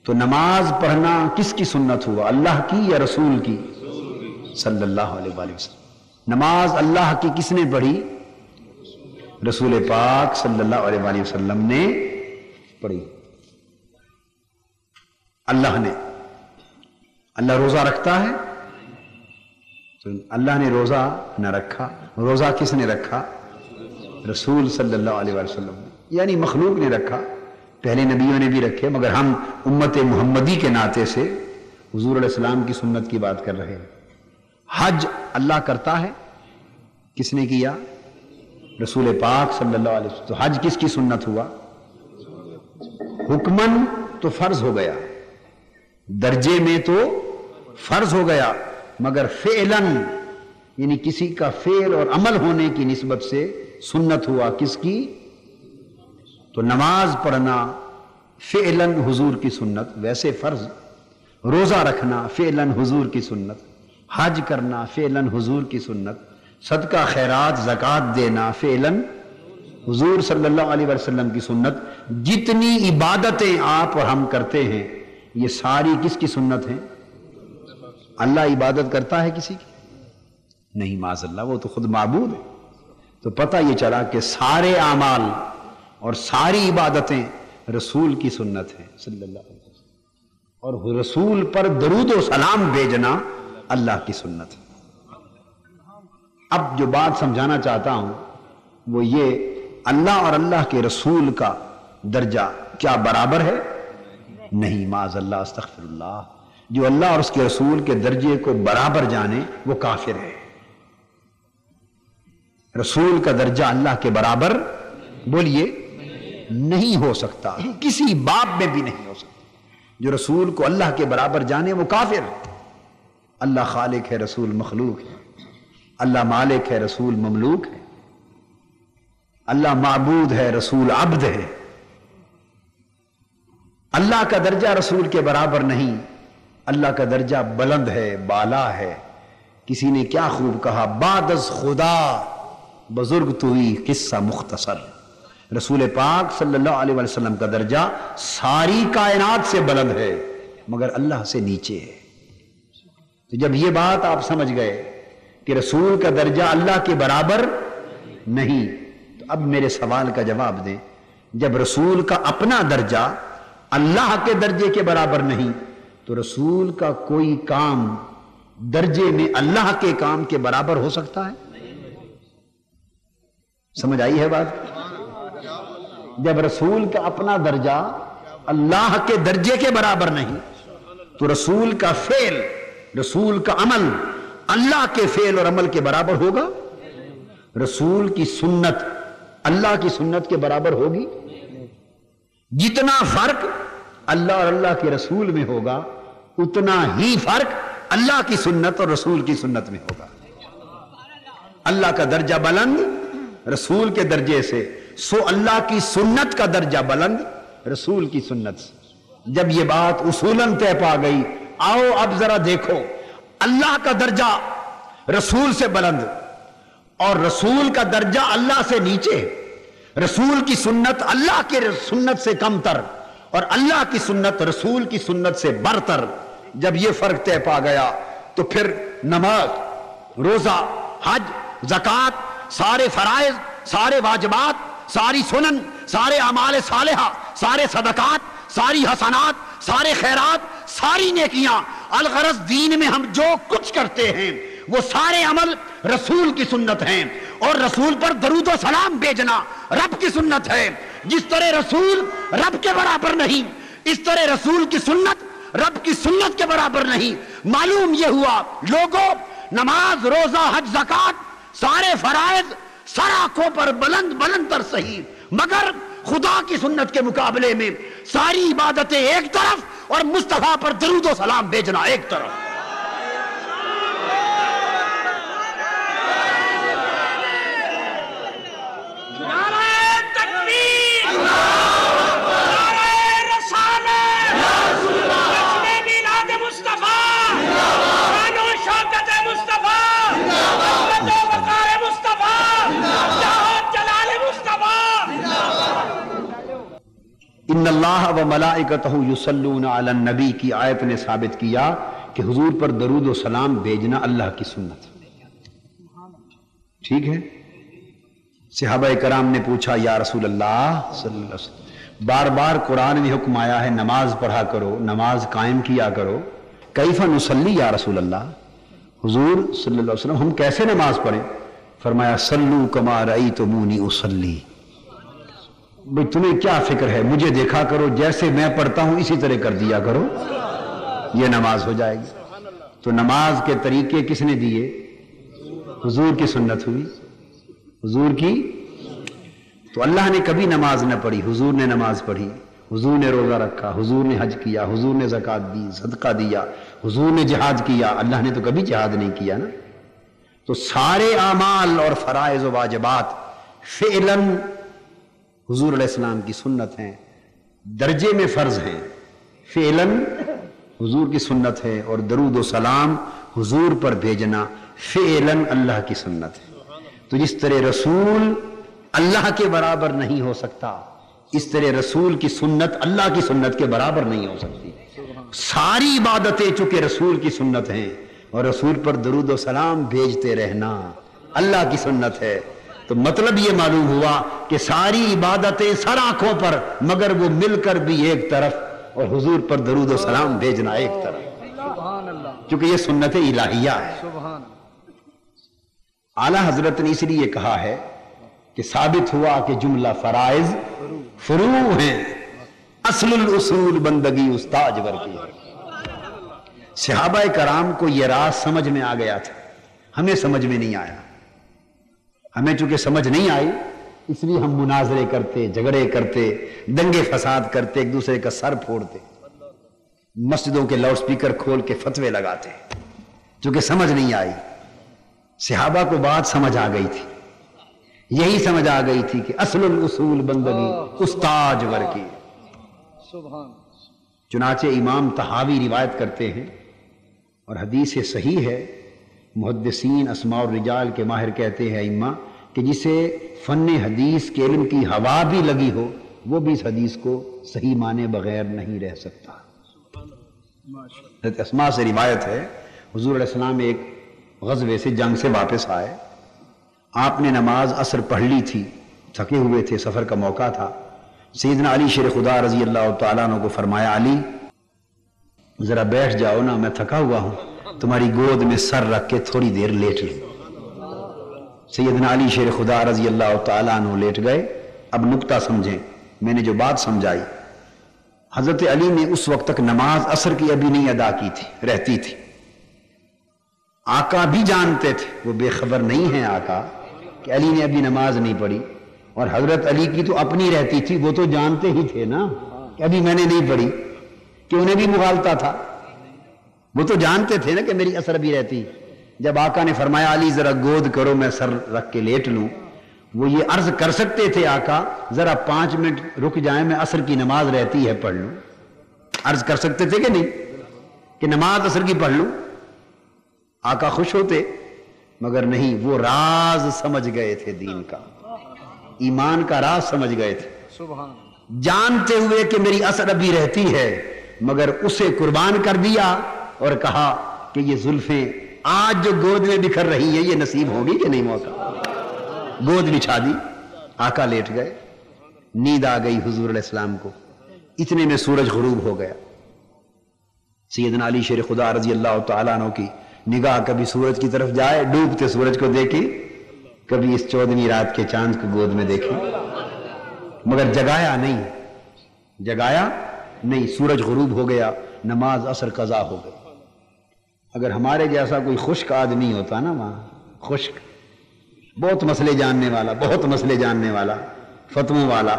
تو نماز پڑھنا کس کی سنت ہوا، اللہ کی یا رسول کی؟ صلی اللہ علیہ وآلہ وسلم۔ نماز اللہ کی کس نے پڑھی؟ رسول پاک صلی اللہ علیہ وآلہ وسلم نے پڑھی۔ اللہ نے، اللہ روزہ رکھتا ہے؟ تو اللہ نے روزہ نہ رکھا۔ روزہ کس نے رکھا؟ رسول صلی اللہ علیہ وآلہ وسلم نے، یعنی مخلوق نے رکھا۔ پہلے نبیوں نے بھی رکھے، مگر ہم امت محمدی کے ناطے سے حضور علیہ السلام کی سنت کی بات کر رہے ہیں۔ حج اللہ کرتا ہے؟ کس نے کیا؟ رسول پاک صلی اللہ علیہ وسلم۔ تو حج کس کی سنت ہوا؟ حکمن تو فرض ہو گیا، درجے میں تو فرض ہو گیا، مگر فعلاً یعنی کسی کا فعل اور عمل ہونے کی نسبت سے سنت ہوا کس کی؟ تو نماز پڑھنا فعلاً حضور کی سنت، ویسے فرض۔ روزہ رکھنا فعلاً حضور کی سنت، حج کرنا فعلاً حضور کی سنت، صدقہ خیرات زکوٰۃ دینا فعلاً حضور صلی اللہ علیہ وسلم کی سنت۔ جتنی عبادتیں آپ اور ہم کرتے ہیں یہ ساری کس کی سنت ہیں؟ اللہ عبادت کرتا ہے کسی کی؟ نہیں، معاذ اللہ، وہ تو خود معبود ہے۔ تو پتہ یہ چلا کہ سارے اعمال اور ساری عبادتیں رسول کی سنت ہیں صلی اللہ علیہ وسلم، اور رسول پر درود و سلام بھیجنا اللہ کی سنت ہے۔ اب جو بات سمجھانا چاہتا ہوں وہ یہ، اللہ اور اللہ کے رسول کا درجہ کیا برابر ہے؟ نہیں، معاذ اللہ، استغفر اللہ۔ جو اللہ اور اس کے رسول کے درجے کو برابر جانے وہ کافر ہے۔ رسول کا درجہ اللہ کے برابر بولیے نہیں ہو سکتا، کسی باب میں بھی نہیں ہو سکتا۔ جو رسول کو اللہ کے برابر جانے وہ کافر ہے۔ اللہ خالق ہے، رسول مخلوق ہے۔ اللہ مالک ہے، رسول مملوک ہے۔ اللہ معبود ہے، رسول عبد ہے۔ اللہ کا درجہ رسول کے برابر نہیں، اللہ کا درجہ بلند ہے، بالا ہے۔ کسی نے کیا خوب کہا، بعد از خدا بزرگ توئی قصہ مختصر۔ رسول پاک صلی اللہ علیہ وسلم کا درجہ ساری کائنات سے بلند ہے مگر اللہ سے نیچے ہے۔ تو جب یہ بات آپ سمجھ گئے کہ رسول کا درجہ اللہ کے برابر نہیں، تو اب میرے سوال کا جواب دیں۔ جب رسول کا اپنا درجہ اللہ کے درجے کے برابر نہیں تو رسول کا کوئی کام درجے میں اللہ کے کام کے برابر ہو سکتا ہے؟ سمجھ آئی ہے بات؟ جب رسول کا اپنا درجہ اللہ کے درجے کے برابر نہیں تو رسول کا فعل، رسول کا عمل اللہ کے فعل اور عمل کے برابر ہوگا؟ رسول کی سنت اللہ کی سنت کے برابر ہوگی؟ جتنا فرق اللہ اور اللہ کے رسول میں ہوگا اتنا ہی فرق اللہ کی سنت اور رسول کی سنت میں ہوگا. اللہ کا درجہ بلند رسول کے درجے سے، سو اللہ کی سنت کا درجہ بلند رسول کی سنت سے. جب یہ بات اصولاً طے پا گئی، آؤ اب ذرا دیکھو، اللہ کا درجہ رسول سے بلند اور رسول کا درجہ اللہ سے نیچے، رسول کی سنت اللہ کے سنت سے کم تر اور اللہ کی سنت رسول کی سنت سے برتر. جب یہ فرق طے پا گیا تو پھر نماز، روزہ، حج، زکوٰۃ، سارے فرائض، سارے واجبات، ساری سنن، سارے اعمال صالحہ، سارے صدقات، ساری حسنات، سارے خیرات، ساری نیکیاں، الغرض دین میں ہم جو کچھ کرتے ہیں وہ سارے عمل رسول کی سنت ہیں، اور رسول پر درود و سلام بھیجنا رب کی سنت ہے. جس طرح رسول رب کے برابر نہیں، اس طرح رسول کی سنت رب کی سنت کے برابر نہیں. معلوم یہ ہوا لوگوں، نماز، روزہ، حج، زکوٰۃ، سارے فرائض سر آنکھوں پر بلند بلند تر صحیح، مگر خدا کی سنت کے مقابلے میں ساری عبادتیں ایک طرف اور مصطفیٰ پر درود و سلام بھیجنا ایک طرف. ان اللہ و ملائکتہ یصلون علی النبی کی آیت نے ثابت کیا کہ حضور پر درود و سلام بھیجنا اللہ کی سنت. ٹھیک ہے. صحابہ کرام نے پوچھا یا رسول اللہ صلی اللہ علیہ وسلم، بار بار قرآن میں حکم آیا ہے نماز پڑھا کرو، نماز قائم کیا کرو، کیف نصلی یا رسول اللہ، حضور صلی اللہ علیہ وسلم ہم کیسے نماز پڑھیں؟ فرمایا صلو کما رأیتمونی اصلی، بھئی تمہیں کیا فکر ہے، مجھے دیکھا کرو، جیسے میں پڑھتا ہوں اسی طرح کر دیا کرو، یہ نماز ہو جائے گی. تو نماز کے طریقے کس نے دیے؟ حضور کی سنت ہوئی، حضور کی. تو اللہ نے کبھی نماز نہ پڑھی، حضور نے نماز پڑھی، حضور نے روزہ رکھا، حضور نے حج کیا، حضور نے زکوٰۃ دی، صدقہ دیا، حضور نے جہاد کیا. اللہ نے تو کبھی جہاد نہیں کیا نا. تو سارے اعمال اور فرائض و واجبات فعلاً حضور علیہ السلام کی سنت ہیں، درجے میں فرض ہیں، فعلاً حضور کی سنت ہے، اور درود و سلام حضور پر بھیجنا فعلاً اللہ کی سنت ہے. تو جس طرح رسول اللہ کے برابر نہیں ہو سکتا، اس طرح رسول کی سنت اللہ کی سنت کے برابر نہیں ہو سکتی. ساری عبادتیں چونکہ رسول کی سنت ہیں اور رسول پر درود و سلام بھیجتے رہنا اللہ کی سنت ہے. تو مطلب یہ معلوم ہوا کہ ساری عبادتیں سر آنکھوں پر، مگر وہ مل کر بھی ایک طرف، اور حضور پر درود و سلام بھیجنا ایک طرف، کیونکہ یہ سنت الہیہ ہے. اعلیٰ حضرت نے اس لیے کہا ہے کہ ثابت ہوا کہ جملہ فرائض فروع ہیں، اصل الاصول بندگی استاج ور کی ہے. صحابہ کرام کو یہ راز سمجھ میں آ گیا تھا، ہمیں سمجھ میں نہیں آیا. ہمیں چونکہ سمجھ نہیں آئی اس لیے ہم مناظرے کرتے، جھگڑے کرتے، دنگے فساد کرتے، ایک دوسرے کا سر پھوڑتے، مسجدوں کے لاؤڈ سپیکر کھول کے فتوے لگاتے، چونکہ سمجھ نہیں آئی. صحابہ کو بات سمجھ آ گئی تھی، یہی سمجھ آ گئی تھی کہ اصل الاصول بندگی استاج ور کی. چنانچہ امام طحاوی روایت کرتے ہیں اور حدیث صحیح ہے، محدثین اسماء الرجال کے ماہر کہتے ہیں ائمہ کہ جسے فن حدیث کے علم کی ہوا بھی لگی ہو وہ بھی اس حدیث کو صحیح مانے بغیر نہیں رہ سکتا. اسماء سے روایت ہے حضور علیہ السلام ایک غزوے سے، جنگ سے واپس آئے، آپ نے نماز عصر پڑھ لی تھی، تھکے ہوئے تھے، سفر کا موقع تھا. سیدنا علی شیر خدا رضی اللہ تعالیٰ عنہ کو فرمایا علی ذرا بیٹھ جاؤ نا، میں تھکا ہوا ہوں، تمہاری گود میں سر رکھ کے تھوڑی دیر لیٹ لوں. سیدنا علی شیر خدا رضی اللہ تعالیٰ عنہ لیٹ گئے. اب نکتہ سمجھیں، میں نے جو بات سمجھائی، حضرت علی نے اس وقت تک نماز عصر کی ابھی نہیں ادا کی تھی، رہتی تھی. آقا بھی جانتے تھے، وہ بے خبر نہیں ہیں آقا کہ علی نے ابھی نماز نہیں پڑھی، اور حضرت علی کی تو اپنی رہتی تھی، وہ تو جانتے ہی تھے نا کہ ابھی میں نے نہیں پڑھی، کہ انہیں بھی مغالطہ تھا. وہ تو جانتے تھے نا کہ میری اثر بھی رہتی. جب آقا نے فرمایا علی ذرا گود کرو میں سر رکھ کے لیٹ لوں، وہ یہ عرض کر سکتے تھے آقا ذرا 5 منٹ رک جائیں میں عصر کی نماز رہتی ہے پڑھ لوں. عرض کر سکتے تھے کہ نہیں کہ نماز عصر کی پڑھ لوں؟ آقا خوش ہوتے، مگر نہیں، وہ راز سمجھ گئے تھے دین کا، ایمان کا راز سمجھ گئے تھے. جانتے ہوئے کہ میری اثر ابھی رہتی ہے، مگر اسے قربان کر دیا اور کہا کہ یہ زلفیں آج جو گود میں بکھر رہی ہیں یہ نصیب ہوگی کہ نہیں موقع. گود بچھا دی، آقا لیٹ گئے. نیند آ گئی حضور علیہ السلام کو. اتنے میں سورج غروب ہو گیا. سیدنا علی شیر خدا رضی اللہ تعالیٰ عنہ کی نگاہ کبھی سورج کی طرف جائے، ڈوبتے سورج کو دیکھی، کبھی اس 14ویں رات کے چاند کو گود میں دیکھی، مگر جگایا نہیں. سورج غروب ہو گیا، نماز عصر قضا ہو گئی. اگر ہمارے جیسا کوئی خشک آدمی ہوتا نا وہاں، خشک، بہت مسئلے جاننے والا فتووں والا،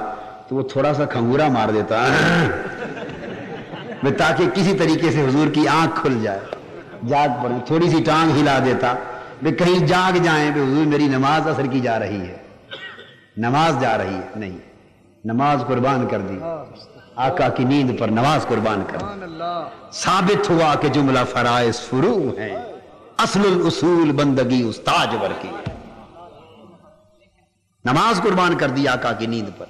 تو وہ تھوڑا سا کھنگورا مار دیتا تاکہ کسی طریقے سے حضور کی آنکھ کھل جائے، جاگ پڑے، تھوڑی سی ٹانگ ہلا دیتا، کہیں جاگ جائیں حضور میری نماز عصر کی جا رہی ہے، نماز جا رہی ہے. نہیں، نماز قربان کر دی، آقا کی نیند پر نماز قربان کر دی. ثابت ہوا کہ جملہ فرائض فروع ہیں، اصل الاصول بندگی استاج ور کی. نماز قربان کر دی آقا کی نیند پر.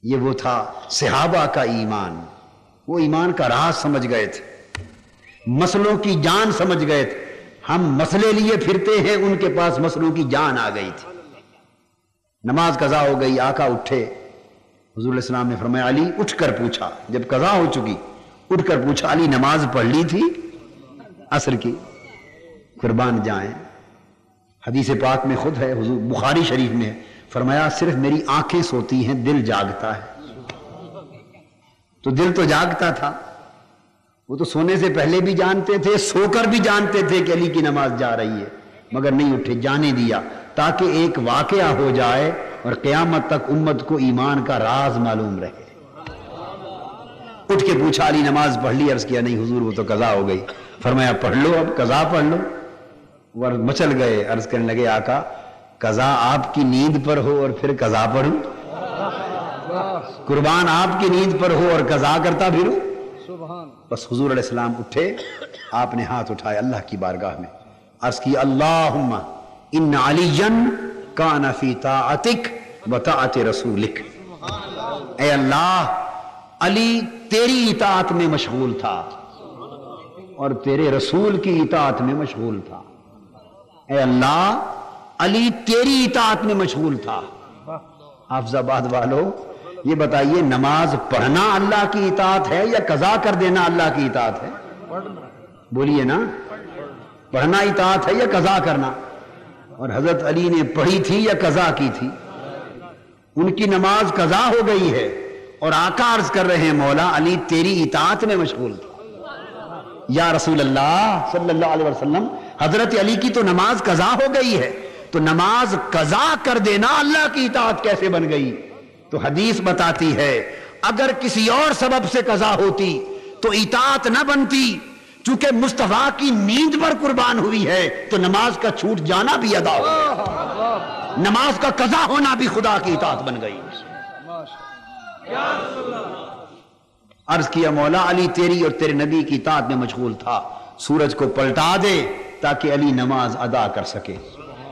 یہ وہ تھا صحابہ کا ایمان. وہ ایمان کا راز سمجھ گئے تھے، مسئلوں کی جان سمجھ گئے تھے. ہم مسئلے لیے پھرتے ہیں، ان کے پاس مسئلوں کی جان آ گئی تھی. نماز قضا ہو گئی، آقا اٹھے. حضور علیہ السلام نے فرمایا علی اٹھ کر پوچھا، جب قضا ہو چکی اٹھ کر پوچھا علی نماز پڑھ لی تھی عصر کی؟ قربان جائیں. حدیث پاک میں خود ہے، حضور بخاری شریف میں ہے، فرمایا صرف میری آنکھیں سوتی ہیں، دل جاگتا ہے. تو دل تو جاگتا تھا، وہ تو سونے سے پہلے بھی جانتے تھے، سو کر بھی جانتے تھے کہ علی کی نماز جا رہی ہے، مگر نہیں اٹھے، جانے دیا تاکہ ایک واقعہ ہو جائے اور قیامت تک امت کو ایمان کا راز معلوم رہے. اٹھ کے پوچھا علی نماز پڑھ لی؟ عرض کیا نہیں حضور وہ تو قضا ہو گئی. فرمایا پڑھ لو، اب قضا پڑھ لو. وہ مچل گئے، عرض کرنے لگے آقا قضا آپ کی نیند پر ہو اور پھر قضا پڑھوں؟ قربان آپ کی نیند پر ہو اور قضا کرتا پھروں؟ بس حضور علیہ السلام اٹھے، آپ نے ہاتھ اٹھائے اللہ کی بارگاہ میں، عرض کی اللہم ان علیًا کان فی طاعتک و طاعت رسولک. اے اللہ علی تیری اطاعت میں مشغول تھا اور تیرے رسول کی اطاعت میں مشغول تھا. اے اللہ علی تیری اطاعت میں مشغول تھا. حافظ آباد والو یہ بتائیے نماز پڑھنا اللہ کی اطاعت ہے یا قضا کر دینا اللہ کی اطاعت ہے؟ بولیے نا، پڑھنا اطاعت ہے یا قضا کرنا؟ اور حضرت علی نے پڑھی تھی یا قضا کی تھی؟ ان کی نماز قضا ہو گئی ہے اور آقا عرض کر رہے ہیں مولا علی تیری اطاعت میں مشغول تھا. یا رسول اللہ صلی اللہ علیہ وسلم حضرت علی کی تو نماز قضا ہو گئی ہے، تو نماز قضا کر دینا اللہ کی اطاعت کیسے بن گئی؟ تو حدیث بتاتی ہے اگر کسی اور سبب سے قضا ہوتی تو اطاعت نہ بنتی، چونکہ مصطفیٰ کی نیند پر قربان ہوئی ہے تو نماز کا چھوٹ جانا بھی ادا ہو گیا، نماز کا قضا ہونا بھی خدا کی اطاعت بن گئی. عرض کیا مولا علی تیری اور تیرے نبی کی اطاعت میں مشغول تھا، سورج کو پلٹا دے تاکہ علی نماز ادا کر سکے.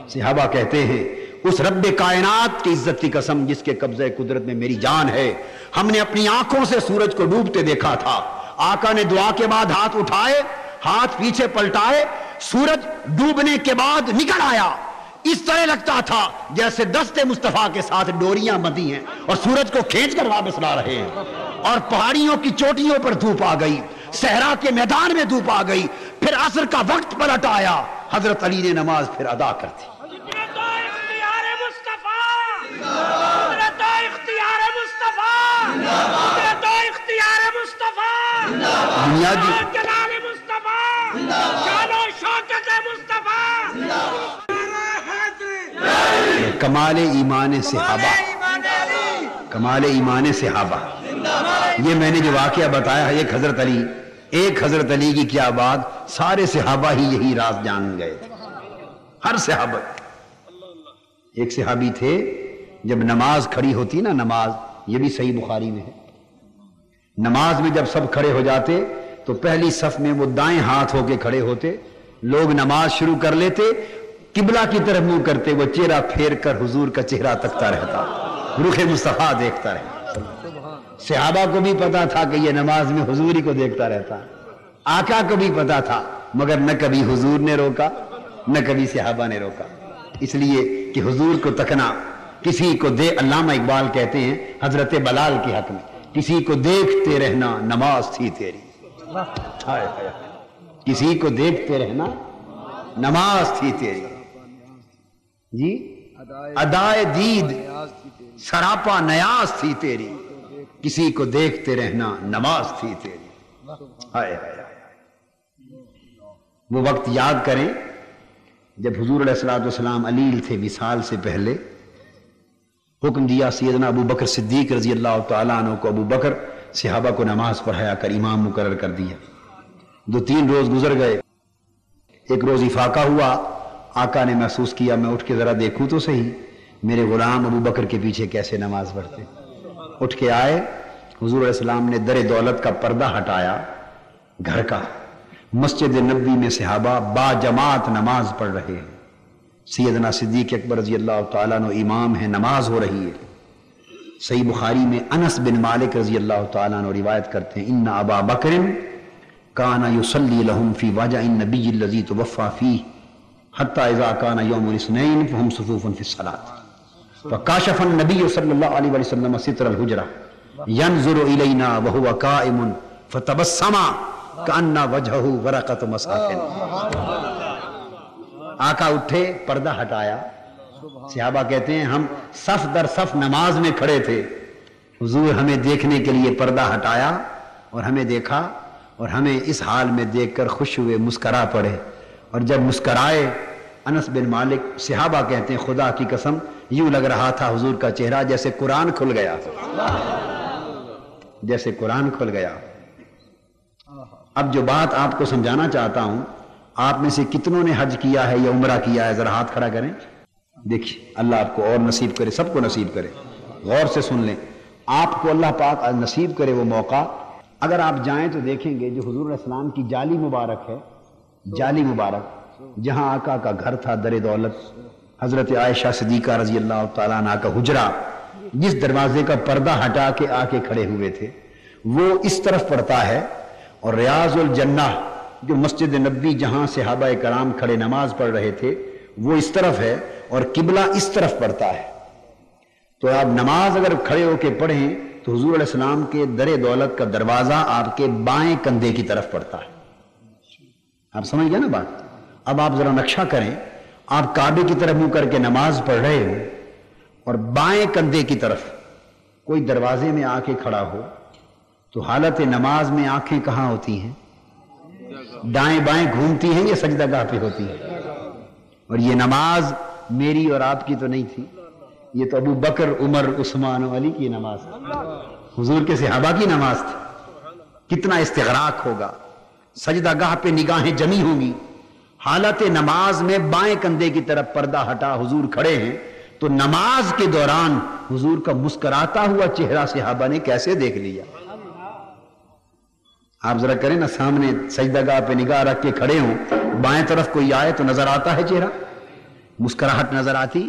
صحابہ کہتے ہیں اس رب کائنات کی عزت کی قسم جس کے قبضہ قدرت میں میری جان ہے، ہم نے اپنی آنکھوں سے سورج کو ڈوبتے دیکھا تھا. آقا نے دعا کے بعد ہاتھ اٹھائے، ہاتھ پیچھے پلٹائے، سورج ڈوبنے کے بعد نکل آیا. اس طرح لگتا تھا جیسے دست مصطفیٰ کے ساتھ ڈوریاں بندھی ہیں اور سورج کو کھینچ کر واپس لا رہے ہیں. اور پہاڑیوں کی چوٹیوں پر دھوپ آ گئی، صحرا کے میدان میں دھوپ آ گئی. پھر عصر کا وقت پلٹ آیا، حضرت علی نے نماز پھر ادا کر دی. کمال ایمان صحابہ، کمال ایمان صحابہ. یہ میں نے جو واقعہ بتایا ہے ایک حضرت علی ایک حضرت علی کی کیا بات، سارے صحابہ ہی یہی راز جان گئے تھے، ہر صحابہ۔ ایک صحابی تھے، جب نماز کھڑی ہوتی نا، نماز، یہ بھی صحیح بخاری میں ہے، نماز میں جب سب کھڑے ہو جاتے تو پہلی صف میں وہ دائیں ہاتھ ہو کے کھڑے ہوتے، لوگ نماز شروع کر لیتے، قبلہ کی طرف منہ کرتے، وہ چہرہ پھیر کر حضور کا چہرہ تکتا رہتا، رخ مصطفیٰ دیکھتا رہتا۔ صحابہ کو بھی پتا تھا کہ یہ نماز میں حضور ہی کو دیکھتا رہتا، آقا کو بھی پتا تھا، مگر نہ کبھی حضور نے روکا نہ کبھی صحابہ نے روکا، اس لیے کہ حضور کو تکنا کسی کو علامہ اقبال کہتے ہیں حضرت بلال کے حق میں، کسی کو دیکھتے رہنا نماز تھی تیری، کسی کو دیکھتے رہنا نماز تھی تیری، جی ادائے دید سراپا نیاز تھی تیری، کسی کو دیکھتے رہنا نماز تھی تیری۔ ہائے ہائے، وہ وقت یاد کریں جب حضور علیہ السلام علیل تھے وصال سے پہلے، حکم دیا سیدنا ابو بکر صدیق رضی اللہ تعالیٰ عنہ کو، ابو بکر صحابہ کو نماز پڑھایا کر، امام مقرر کر دیا۔ 2-3 روز گزر گئے، ایک روز افاقہ ہوا، آقا نے محسوس کیا میں اٹھ کے ذرا دیکھوں تو صحیح میرے غلام ابو بکر کے پیچھے کیسے نماز پڑھتے۔ اٹھ کے آئے، حضور علیہ السلام نے در دولت کا پردہ ہٹایا گھر کا، مسجد نبوی میں صحابہ با جماعت نماز پڑھ رہے ہیں، سیدنا صدیق اکبر رضی اللہ تعالیٰ عنہ امام ہے، نماز ہو رہی ہے۔ صحیح بخاری میں انس بن مالک رضی اللہ تعالیٰ عنہ روایت کرتے ہیں، ان ابا بکر کان یصلی لهم فی وجع النبی الذی توفی فیہ حتی اذا کان یوم الاثنین فهم صفوف فی الصلاۃ فکاشف النبی صلی اللہ علیہ وسلم ستر الحجرہ ینظر الینا وهو قائم فتبسم کأن وجهه ورقۃ مصحف۔ آقا اٹھے، پردہ ہٹایا، صحابہ کہتے ہیں ہم صف در صف نماز میں کھڑے تھے، حضور ہمیں دیکھنے کے لیے پردہ ہٹایا اور ہمیں دیکھا، اور ہمیں اس حال میں دیکھ کر خوش ہوئے، مسکرا پڑے، اور جب مسکرائے انس بن مالک، صحابہ کہتے ہیں خدا کی قسم یوں لگ رہا تھا حضور کا چہرہ جیسے قرآن کھل گیا، جیسے قرآن کھل گیا۔ اب جو بات آپ کو سمجھانا چاہتا ہوں، آپ میں سے کتنوں نے حج کیا ہے یا عمرہ کیا ہے؟ ذرا ہاتھ کھڑا کریں، دیکھیے اللہ آپ کو اور نصیب کرے، سب کو نصیب کرے، غور سے سن لیں، آپ کو اللہ پاک نصیب کرے وہ موقع۔ اگر آپ جائیں تو دیکھیں گے جو حضور علیہ السلام کی جالی مبارک ہے، جالی مبارک، جہاں آقا کا گھر تھا در دولت، حضرت عائشہ صدیقہ رضی اللہ تعالیٰ عنہ کا حجرہ، جس دروازے کا پردہ ہٹا کے آ کے کھڑے ہوئے تھے، وہ اس طرف پڑتا ہے، اور ریاض الجنہ جو مسجد نبوی جہاں صحابہ کرام کھڑے نماز پڑھ رہے تھے وہ اس طرف ہے، اور قبلہ اس طرف پڑتا ہے۔ تو آپ نماز اگر کھڑے ہو کے پڑھیں تو حضور علیہ السلام کے در دولت کا دروازہ آپ کے بائیں کندھے کی طرف پڑتا ہے۔ آپ سمجھ گئے نا بات؟ اب آپ ذرا نقشہ کریں، آپ کعبے کی طرف منہ کر کے نماز پڑھ رہے ہو اور بائیں کندھے کی طرف کوئی دروازے میں آ کے کھڑا ہو، تو حالت نماز میں آنکھیں کہاں ہوتی ہیں؟ دائیں بائیں گھومتی ہیں یا سجدہ گاہ پہ ہوتی ہیں؟ اور یہ نماز میری اور آپ کی تو نہیں تھی، یہ تو ابو بکر، عمر، عثمان و علی کی نماز تھی، حضور کے صحابہ کی نماز تھی۔ کتنا استغراق ہوگا، سجدہ گاہ پہ نگاہیں جمی ہوں گی، حالت نماز میں بائیں کندھے کی طرف پردہ ہٹا حضور کھڑے ہیں، تو نماز کے دوران حضور کا مسکراتا ہوا چہرہ صحابہ نے کیسے دیکھ لیا؟ آپ ذرا کریں نا، سامنے سجدہ گاہ پہ نگاہ رکھ کے کھڑے ہوں، بائیں طرف کوئی آئے تو نظر آتا ہے چہرہ، مسکراہٹ نظر آتی،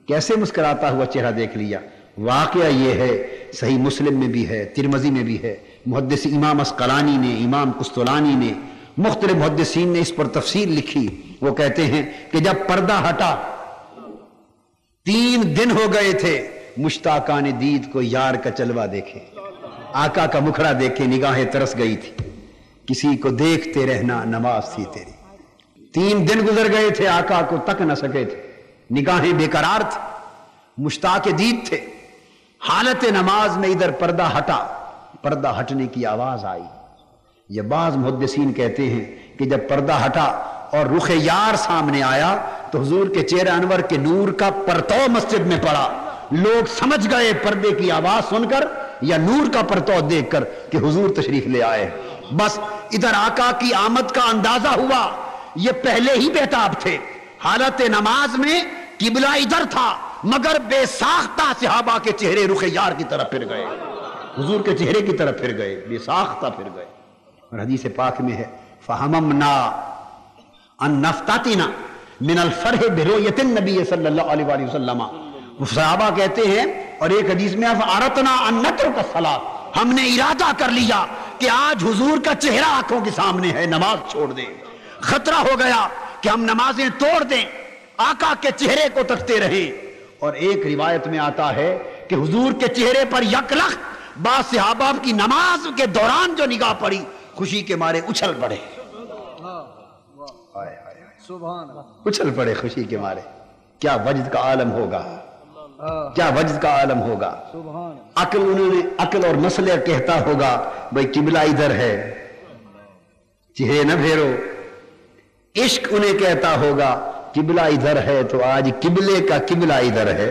کیسے مسکراتا ہوا چہرہ دیکھ لیا؟ واقعہ یہ ہے، صحیح مسلم میں بھی ہے، ترمذی میں بھی ہے، محدث امام اسقلانی نے، امام قسطلانی نے، مختلف محدثین نے اس پر تفسیر لکھی۔ وہ کہتے ہیں کہ جب پردہ ہٹا 3 دن ہو گئے تھے، مشتاقان دید کو یار کا چلوا دیکھے، آقا کا مکھڑا دیکھے نگاہیں ترس گئی تھی، کسی کو دیکھتے رہنا نماز تھی تیری۔ 3 دن گزر گئے تھے، آقا کو تک نہ سکے تھے، نگاہیں بے قرار تھی، مشتاق دید تھے۔ حالت نماز میں ادھر پردہ ہٹا، پردہ ہٹنے کی آواز آئی۔ یہ بعض محدثین کہتے ہیں کہ جب پردہ ہٹا اور رخ یار سامنے آیا تو حضور کے چہرہ انور کے نور کا پرتو مسجد میں پڑا، لوگ سمجھ گئے پردے کی آواز سن کر یا نور کا پرتو دیکھ کر کہ حضور تشریف لے آئے۔ بس ادھر آقا کی آمد کا اندازہ ہوا، یہ پہلے ہی بےتاب تھے، حالت نماز میں قبلہ ادھر تھا مگر بے ساختہ صحابہ کے چہرے رخ یار کی طرف پھر گئے، حضور کے چہرے کی طرف پھر گئے، بے ساختہ پھر گئے۔ اور حدیث پاک میں ہے فَحَمَمْنَا أَن نَفْتَتِنَا مِنَ الْفَرْحِ بِرُؤْيَةِ النَّبِيِّ صلی اللہ علیہ وسلم۔ صحابہ کہتے ہیں، اور ایک حدیث میں فَأَرَدْنَا أَن نَتْرُكَ الصَّلَاةَ، ہم نے ارادہ کر لیا کہ آج حضور کا چہرہ آنکھوں کے سامنے ہے، نماز چھوڑ دیں۔ خطرہ ہو گیا کہ ہم نمازیں توڑ دیں، آقا کے چہرے کو تکتے رہیں۔ اور ایک روایت میں آتا ہے کہ حضور کے چہرے پر یک لخت بعض صحابہ کی نماز کے دوران جو نگاہ پڑی، خوشی کے مارے اچھل پڑے، اچھل پڑے خوشی کے مارے۔ کیا وجد کا عالم ہوگا، کیا وجد کا عالم ہوگا۔ عقل اور مسئلہ کہتا ہوگا بھئی قبلہ ادھر ہے، چہرے نہ پھیرو۔ عشق انہیں کہتا ہوگا قبلہ ادھر ہے تو آج قبلے کا قبلہ ادھر ہے۔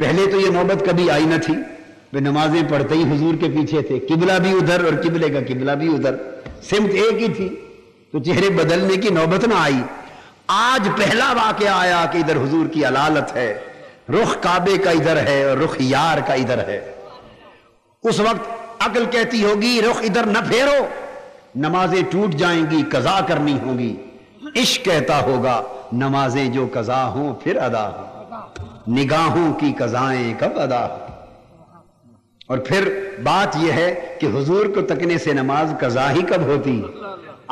پہلے تو یہ نوبت کبھی آئی نہ تھی، وہ نمازیں پڑھتے ہی حضور کے پیچھے تھے، قبلہ بھی ادھر اور قبلے کا قبلہ بھی ادھر، سمت ایک ہی تھی، تو چہرے بدلنے کی نوبت نہ آئی۔ آج پہلا واقعہ آیا کہ ادھر حضور کی علالت ہے، رخ کعبے کا ادھر ہے اور رخ یار کا ادھر ہے۔ اس وقت عقل کہتی ہوگی رخ ادھر نہ پھیرو، نمازیں ٹوٹ جائیں گی، قضا کرنی ہوگی۔ عشق کہتا ہوگا نمازیں جو قضا ہوں پھر ادا ہوں، نگاہوں کی قضائیں کب ادا ہوں۔ اور پھر بات یہ ہے کہ حضور کو تکنے سے نماز قضا ہی کب ہوتی،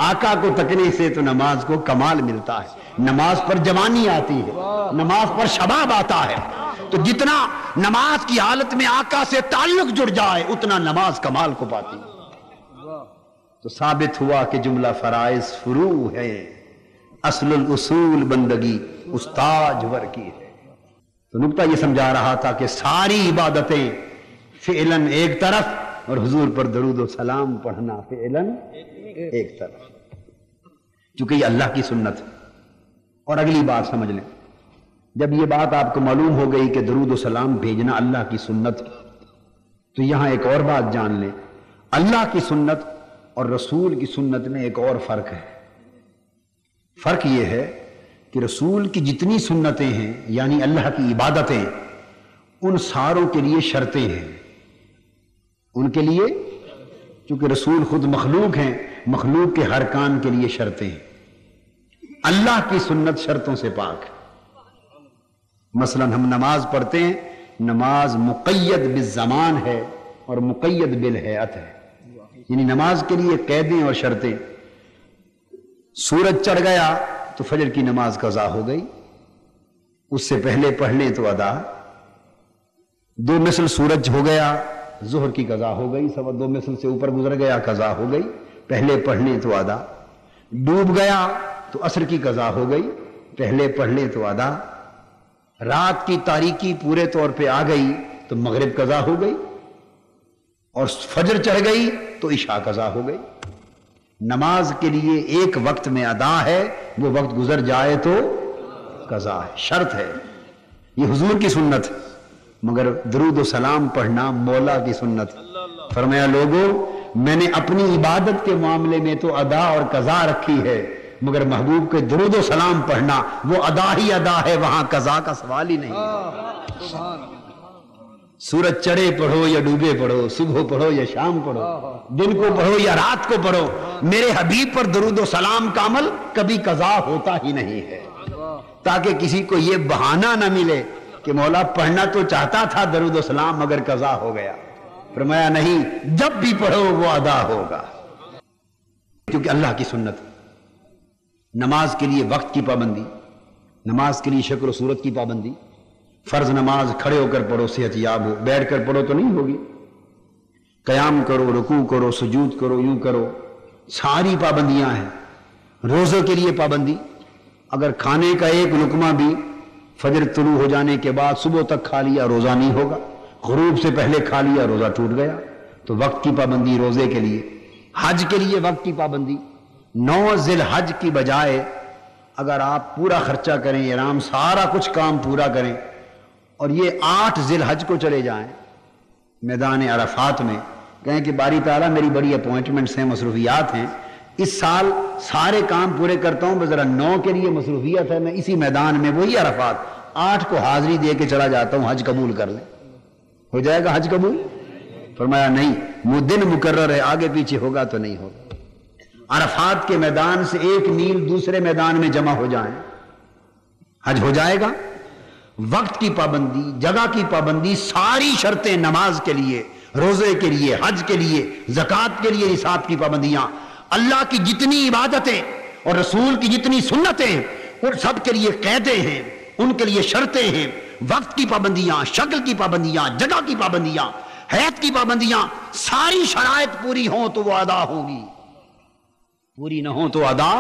آقا کو تکنے سے تو نماز کو کمال ملتا ہے، نماز پر جوانی آتی ہے، نماز پر شباب آتا ہے۔ تو جتنا نماز کی حالت میں آقا سے تعلق جڑ جائے اتنا نماز کمال کو پاتی ہے۔ تو ثابت ہوا کہ جملہ فرائض فروع ہے، اصل الاصول بندگی استاج ور کی ہے۔ تو نکتہ یہ سمجھا رہا تھا کہ ساری عبادتیں فعلاً ایک طرف اور حضور پر درود و سلام پڑھنا فعلاً ایک طرف، چونکہ یہ اللہ کی سنت ہے۔ اور اگلی بات سمجھ لیں، جب یہ بات آپ کو معلوم ہو گئی کہ درود و سلام بھیجنا اللہ کی سنت ہے، تو یہاں ایک اور بات جان لیں، اللہ کی سنت اور رسول کی سنت میں ایک اور فرق ہے۔ فرق یہ ہے کہ رسول کی جتنی سنتیں ہیں یعنی اللہ کی عبادتیں، ان ساروں کے لیے شرطیں ہیں، ان کے لیے، چونکہ رسول خود مخلوق ہیں، مخلوق کے ہر کام کے لیے شرطیں ہیں۔ اللہ کی سنت شرطوں سے پاک ہے۔ مثلا ہم نماز پڑھتے ہیں، نماز مقید بالزمان ہے اور مقید بالہیئت ہے، یعنی نماز کے لیے قیدیں اور شرطیں۔ سورج چڑھ گیا تو فجر کی نماز قضا ہو گئی، اس سے پہلے پڑھ لیں تو ادا۔ دو مثل سورج ہو گیا، ظہر کی قضا ہو گئی، سوا دو مثل سے اوپر گزر گیا، قضا ہو گئی، پہلے پڑھ لیں تو ادا۔ ڈوب گیا تو عصر کی قضا ہو گئی، پہلے پڑھ لیں تو ادا۔ رات کی تاریکی پورے طور پہ آ گئی تو مغرب قضا ہو گئی، اور فجر چڑھ گئی تو عشاء قضا ہو گئی۔ نماز کے لیے ایک وقت میں ادا ہے، وہ وقت گزر جائے تو قضا ہے، شرط ہے۔ یہ حضور کی سنت ہے، مگر درود و سلام پڑھنا مولا کی سنت ہے۔ فرمایا لوگوں، میں نے اپنی عبادت کے معاملے میں تو ادا اور قضا رکھی ہے، مگر محبوب کے درود و سلام پڑھنا وہ ادا ہی ادا ہے، وہاں قضا کا سوال ہی نہیں۔ سورج چڑھے پڑھو یا ڈوبے پڑھو، صبح پڑھو یا شام پڑھو، دن کو پڑھو یا رات کو پڑھو، میرے حبیب پر درود و سلام کا عمل کبھی قضا ہوتا ہی نہیں ہے، تاکہ کسی کو یہ بہانہ نہ ملے کہ مولا پڑھنا تو چاہتا تھا درود و سلام مگر قضا ہو گیا۔ فرمایا نہیں، جب بھی پڑھو وہ ادا ہوگا، کیونکہ اللہ کی سنت۔ نماز کے لیے وقت کی پابندی، نماز کے لیے شکل و صورت کی پابندی، فرض نماز کھڑے ہو کر پڑھو صحت یاب ہو، بیٹھ کر پڑھو تو نہیں ہوگی، قیام کرو، رکوع کرو، سجود کرو، یوں کرو، ساری پابندیاں ہیں۔ روزے کے لیے پابندی، اگر کھانے کا ایک لقمہ بھی فجر طلوع ہو جانے کے بعد صبح تک کھا لیا روزہ نہیں ہوگا، غروب سے پہلے کھا لیا روزہ ٹوٹ گیا۔ تو وقت کی پابندی روزے کے لیے۔ حج کے لیے وقت کی پابندی، 9 ذی الحج کی بجائے اگر آپ پورا خرچہ کریں، احرام سارا کچھ کام پورا کریں اور یہ 8 ذی الحج کو چلے جائیں میدان عرفات میں، کہیں کہ باری تعالیٰ میری بڑی اپوائنٹمنٹس ہیں، مصروفیات ہیں، اس سال سارے کام پورے کرتا ہوں، بس ذرا 9 کے لیے مصروفیت ہے، میں اسی میدان میں وہی عرفات 8 کو حاضری دے کے چلا جاتا ہوں، حج قبول کر لیں، ہو جائے گا حج قبول؟ فرمایا نہیں، وہ دن مقرر ہے، آگے پیچھے ہوگا تو نہیں ہوگا۔ عرفات کے میدان سے 1 میل دوسرے میدان میں جمع ہو جائیں، حج ہو جائے گا۔ وقت کی پابندی، جگہ کی پابندی، ساری شرطیں نماز کے لیے، روزے کے لیے، حج کے لیے، زکوٰۃ کے لیے، نصاب کی پابندیاں، اللہ کی جتنی عبادتیں اور رسول کی جتنی سنتیں، ان سب کے لیے قیدیں ہیں، ان کے لیے شرطیں ہیں، وقت کی پابندیاں، شکل کی پابندیاں، جگہ کی پابندیاں، حیات کی پابندیاں، ساری شرائط پوری ہوں تو وہ ادا ہوگی، پوری نہ ہوں تو ادا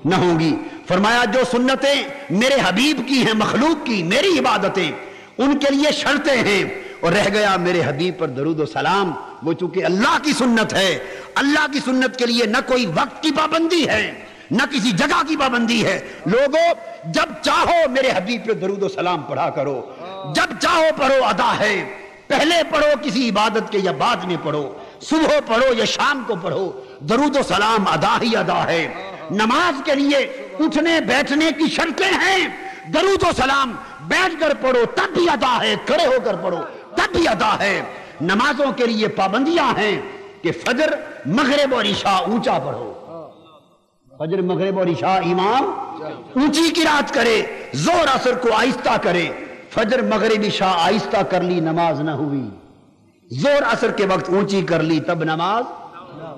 نہ ہوگی۔ فرمایا جو سنتیں میرے حبیب کی ہیں، مخلوق کی، میری عبادتیں، ان کے لیے شرطیں ہیں، اور رہ گیا میرے حبیب پر درود و سلام، وہ چونکہ اللہ کی سنت ہے، اللہ کی سنت کے لیے نہ کوئی وقت کی پابندی ہے، نہ کسی جگہ کی پابندی ہے۔ لوگوں جب چاہو میرے حبیب پہ درود و سلام پڑھا کرو، جب چاہو پڑھو، ادا ہے، پہلے پڑھو کسی عبادت کے یا بعد میں پڑھو، صبح پڑھو یا شام کو پڑھو، درود و سلام ادا ہی ادا ہے۔ نماز کے لیے اٹھنے بیٹھنے کی شرطیں ہیں، درود و سلام بیٹھ کر پڑھو تب بھی ادا ہے، کھڑے ہو کر پڑھو تب بھی ادا ہے۔ نمازوں کے لیے پابندیاں ہیں کہ فجر، مغرب اور عشاء اونچا پڑھو، فجر، مغرب اور عشاء امام اونچی قرات کرے، ظہر عصر کو آہستہ کرے۔ فجر، مغرب، عشاء آہستہ کر لی نماز نہ ہوئی، ظہر عصر کے وقت اونچی کر لی تب نماز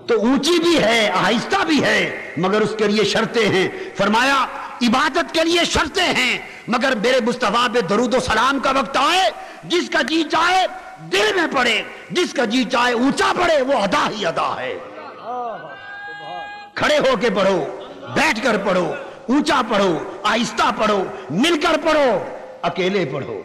تو اونچی بھی ہے، آہستہ بھی ہے، مگر اس کے لیے شرطیں ہیں۔ فرمایا عبادت کے لیے شرطیں ہیں، مگر میرے مصطفیٰ پہ درود و سلام کا وقت آئے، جس کا جی چاہے دل میں پڑھے، جس کا جی چاہے اونچا پڑھے، وہ ادا ہی ادا ہے۔ کھڑے ہو کے پڑھو، بیٹھ کر پڑھو، اونچا پڑھو، آہستہ پڑھو، مل کر پڑھو، اکیلے پڑھو۔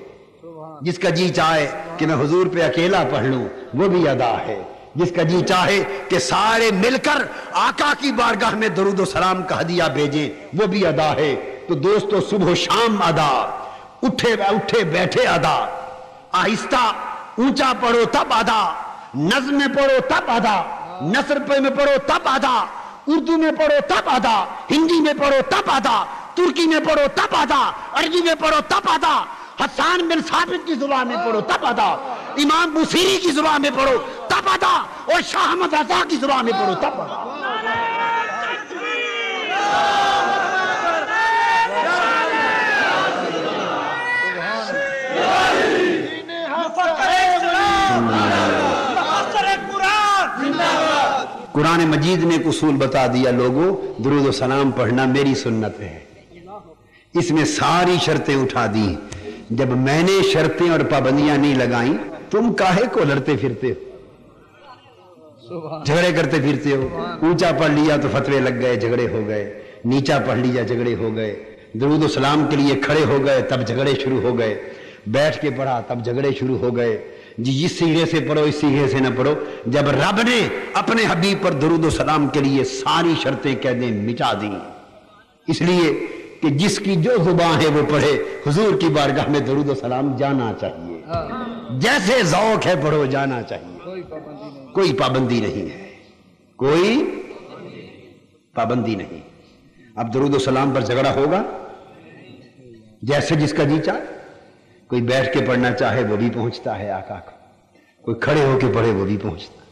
جس کا جی چاہے کہ میں حضور پہ اکیلا پڑھ لوں، وہ بھی ادا ہے۔ جس کا جی چاہے کہ سارے مل کر آقا کی بارگاہ میں درود و سلام کا ہدیہ بھیجیں، وہ بھی ادا ہے۔ تو دوستو صبح و شام ادا، اٹھے بیٹھے ادا، آہستہ اونچا پڑھو تب ادا، نظم میں پڑھو تب ادا، نثر میں پڑھو تب ادا، اردو میں پڑھو تب ادا، ہندی میں پڑھو تب ادا، ترکی میں پڑھو تب ادا، عربی میں پڑھو تب ادا، حسان بن ثابت کی زبان میں پڑھو تب ادا، امام بوصیری کی زبان میں پڑھو تب ادا، اور شاہ احمد رضا کی زبان میں پڑھو تب ادا۔ قرآن مجید نے ایک اصول بتا دیا، لوگوں درود و سلام پڑھنا میری سنت ہے، اس میں ساری شرطیں اٹھا دی۔ جب میں نے شرطیں اور پابندیاں نہیں لگائیں، تم کاہے کو لڑتے پھرتے ہو، جھگڑے کرتے پھرتے ہو؟ اونچا پڑھ لیا تو فتوے لگ گئے، جھگڑے ہو گئے، نیچا پڑھ لیا جھگڑے ہو گئے، درود و سلام کے لیے کھڑے ہو گئے تب جھگڑے شروع ہو گئے، بیٹھ کے پڑھا تب جھگڑے شروع ہو گئے۔ جی جس سیغے سے پڑھو اس سیغے سے نہ پڑھو۔ جب رب نے اپنے حبیب پر درود و سلام کے لیے ساری شرطیں قیدیں مٹا دیں، اس لیے کہ جس کی جو زبان ہے وہ پڑھے، حضور کی بارگاہ میں درود و سلام جانا چاہیے، جیسے ذوق ہے پڑھو، جانا چاہیے، کوئی پابندی نہیں ہے، کوئی پابندی نہیں۔ اب درود و سلام پر جھگڑا ہوگا، جیسے جس کا جی چاہے، کوئی بیٹھ کے پڑھنا چاہے وہ بھی پہنچتا ہے آقا کو، کوئی کھڑے ہو کے پڑھے وہ بھی پہنچتا ہے،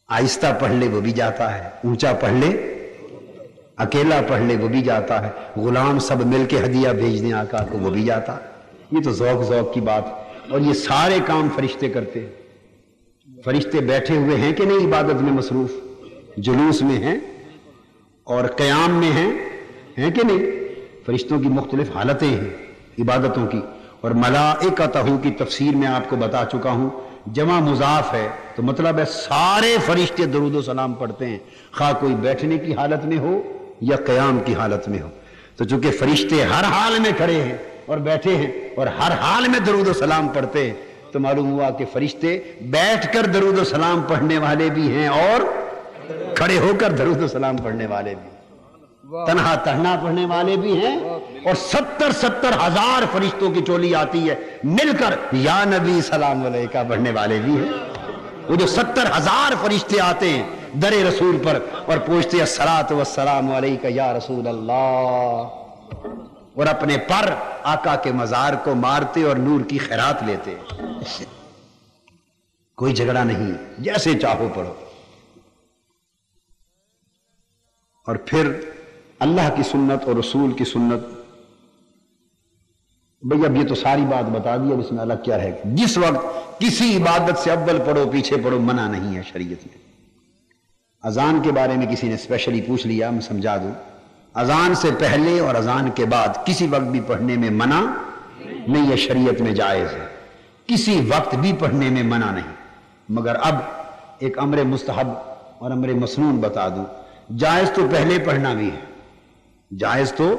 آہستہ پڑھ لے وہ بھی جاتا ہے، اونچا پڑھ لے، اکیلا پڑھ لے وہ بھی جاتا ہے، غلام سب مل کے ہدیہ بھیج دیں آقا کو وہ بھی جاتا ہے۔ یہ تو ذوق کی بات ہے، اور یہ سارے کام فرشتے کرتے ہیں۔ فرشتے بیٹھے ہوئے ہیں کہ نہیں عبادت میں مصروف، جلوس میں ہیں اور قیام میں ہیں کہ نہیں؟ فرشتوں کی مختلف حالتیں ہیں عبادتوں کی، اور ملائکتہ کی تفسیر میں آپ کو بتا چکا ہوں، جمع مضاف ہے تو مطلب ہے سارے فرشتے درود و سلام پڑھتے ہیں، خواہ کوئی بیٹھنے کی حالت میں ہو یا قیام کی حالت میں ہو۔ تو چونکہ فرشتے ہر حال میں کھڑے ہیں اور بیٹھے ہیں اور ہر حال میں درود و سلام پڑھتے ہیں، تو معلوم ہوا کہ فرشتے بیٹھ کر درود و سلام پڑھنے والے بھی ہیں اور کھڑے ہو کر درود و سلام پڑھنے والے بھی، تنہا پڑھنے والے بھی ہیں، اور 70,000 فرشتوں کی ٹولی آتی ہے مل کر یا نبی سلام علیکہ پڑھنے والے بھی ہیں۔ وہ جو 70,000 فرشتے آتے ہیں در رسول پر اور پوچھتے الصلاۃ والسلام علیک یا رسول اللہ، اور اپنے پر آقا کے مزار کو مارتے اور نور کی خیرات لیتے. کوئی جھگڑا نہیں، جیسے چاہو پڑھو. اور پھر اللہ کی سنت اور رسول کی سنت، بھئی اب یہ تو ساری بات بتا دی، اب اس میں الگ کیا ہے؟ جس وقت کسی عبادت سے اول پڑھو پیچھے پڑھو منع نہیں ہے شریعت میں. اذان کے بارے میں کسی نے اسپیشلی پوچھ لیا، میں سمجھا دوں. اذان سے پہلے اور اذان کے بعد کسی وقت بھی پڑھنے میں منع نہیں ہے، شریعت میں جائز ہے. کسی وقت بھی پڑھنے میں منع نہیں. مگر اب ایک امر مستحب اور امر مسنون بتا دوں. جائز تو پہلے پڑھنا بھی ہے، جائز تو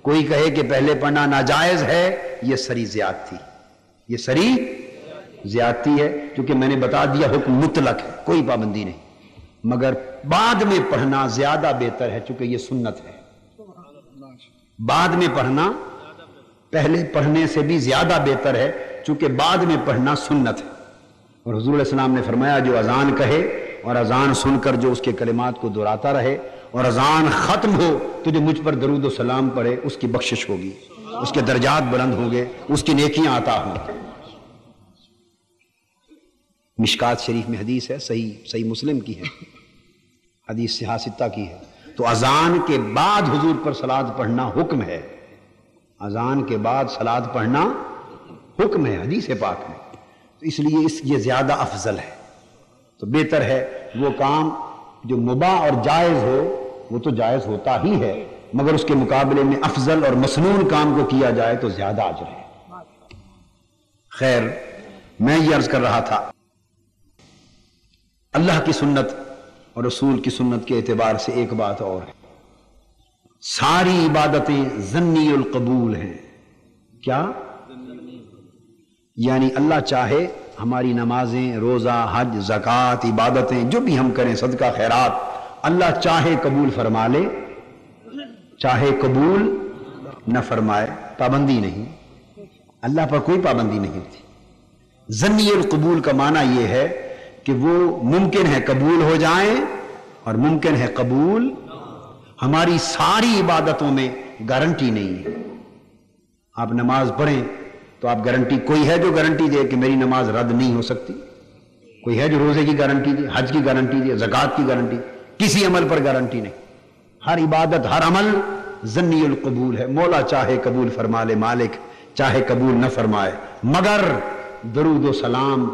کوئی کہے کہ پہلے پڑھنا ناجائز ہے، یہ سری زیادتی، یہ سری زیادتی ہے. کیونکہ میں نے بتا دیا حکم مطلق ہے، کوئی پابندی نہیں. مگر بعد میں پڑھنا زیادہ بہتر ہے، چونکہ یہ سنت ہے. بعد میں پڑھنا پہلے پڑھنے سے بھی زیادہ بہتر ہے، چونکہ بعد میں پڑھنا سنت ہے. اور حضور علیہ السلام نے فرمایا جو اذان کہے اور اذان سن کر جو اس کے کلمات کو دہراتا رہے اور اذان ختم ہو تو جو مجھ پر درود و سلام پڑھے اس کی بخشش ہوگی، اس کے درجات بلند ہوں گے، اس کی نیکیاں عطا ہوں. مشکات شریف میں حدیث ہے، صحیح مسلم کی ہے، حدیث صحاح ستہ کی ہے. تو اذان کے بعد حضور پر صلاۃ پڑھنا حکم ہے. اذان کے بعد صلاۃ پڑھنا حکم ہے حدیث پاک میں. تو اس لیے یہ زیادہ افضل ہے. تو بہتر ہے وہ کام جو مباح اور جائز ہو وہ تو جائز ہوتا ہی ہے، مگر اس کے مقابلے میں افضل اور مسنون کام کو کیا جائے تو زیادہ اجر ہے. خیر، میں یہ عرض کر رہا تھا اللہ کی سنت اور رسول کی سنت کے اعتبار سے ایک بات اور ہے. ساری عبادتیں ظنی القبول ہیں. کیا؟ یعنی اللہ چاہے ہماری نمازیں، روزہ، حج، زکوٰۃ، عبادتیں جو بھی ہم کریں، صدقہ خیرات، اللہ چاہے قبول فرما لے، چاہے قبول نہ فرمائے. پابندی نہیں، اللہ پر کوئی پابندی نہیں ہوتی. ظنی القبول کا معنی یہ ہے کہ وہ ممکن ہے قبول ہو جائیں اور ممکن ہے قبول. ہماری ساری عبادتوں میں گارنٹی نہیں ہے. آپ نماز پڑھیں تو آپ گارنٹی، کوئی ہے جو گارنٹی دے کہ میری نماز رد نہیں ہو سکتی؟ کوئی ہے جو روزے کی گارنٹی دے، حج کی گارنٹی دے، زکوٰۃ کی گارنٹی؟ کسی عمل پر گارنٹی نہیں. ہر عبادت، ہر عمل ظنی القبول ہے. مولا چاہے قبول فرما لے، مالک چاہے قبول نہ فرمائے. مگر درود و سلام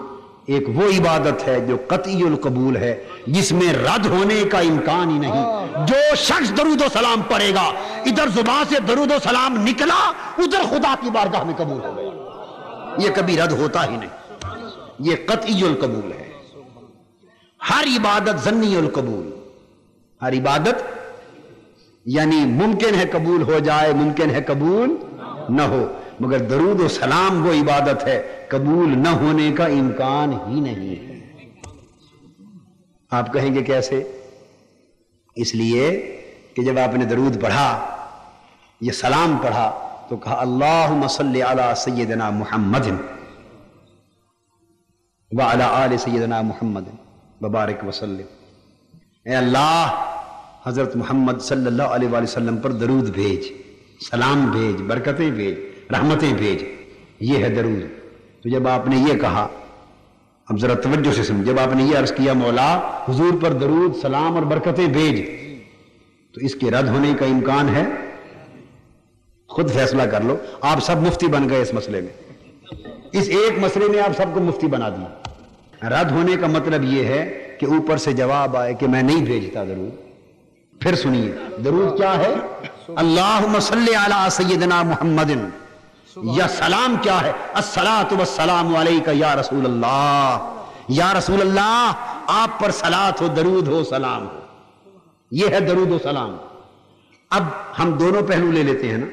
ایک وہ عبادت ہے جو قطعی القبول ہے، جس میں رد ہونے کا امکان ہی نہیں. جو شخص درود و سلام پڑھے گا، ادھر زبان سے درود و سلام نکلا، ادھر خدا کی بارگاہ میں قبول ہو گیا. یہ کبھی رد ہوتا ہی نہیں، یہ قطعی القبول ہے. ہر عبادت ظنی القبول، ہر عبادت یعنی ممکن ہے قبول ہو جائے، ممکن ہے قبول نہ ہو. مگر درود و سلام وہ عبادت ہے قبول نہ ہونے کا امکان ہی نہیں ہے. آپ کہیں گے کیسے؟ اس لیے کہ جب آپ نے درود پڑھا، یہ سلام پڑھا، تو کہا اللہم صلی علی سیدنا محمد وعلی آل سیدنا محمد وبارک وسلم. اے اللہ حضرت محمد صلی اللہ علیہ وآلہ وسلم پر درود بھیج، سلام بھیج، برکتیں بھیج، رحمتیں بھیج. یہ ہے درود. تو جب آپ نے یہ کہا، اب ذرا توجہ سے سمجھ، جب آپ نے یہ عرض کیا مولا حضور پر درود سلام اور برکتیں بھیج، تو اس کے رد ہونے کا امکان ہے؟ خود فیصلہ کر لو. آپ سب مفتی بن گئے اس مسئلے میں، اس ایک مسئلے میں آپ سب کو مفتی بنا دیا. رد ہونے کا مطلب یہ ہے کہ اوپر سے جواب آئے کہ میں نہیں بھیجتا درود. پھر سنیے درود کیا ہے؟ اللہم صلی علی سیدنا محمد. یا سلام کیا ہے؟ الصلاۃ والسلام علیک یا رسول اللہ. یا رسول اللہ آپ پر صلاۃ ہو، درود ہو، سلام ہو. یہ ہے درود و سلام. اب ہم دونوں پہلو لے لیتے ہیں نا.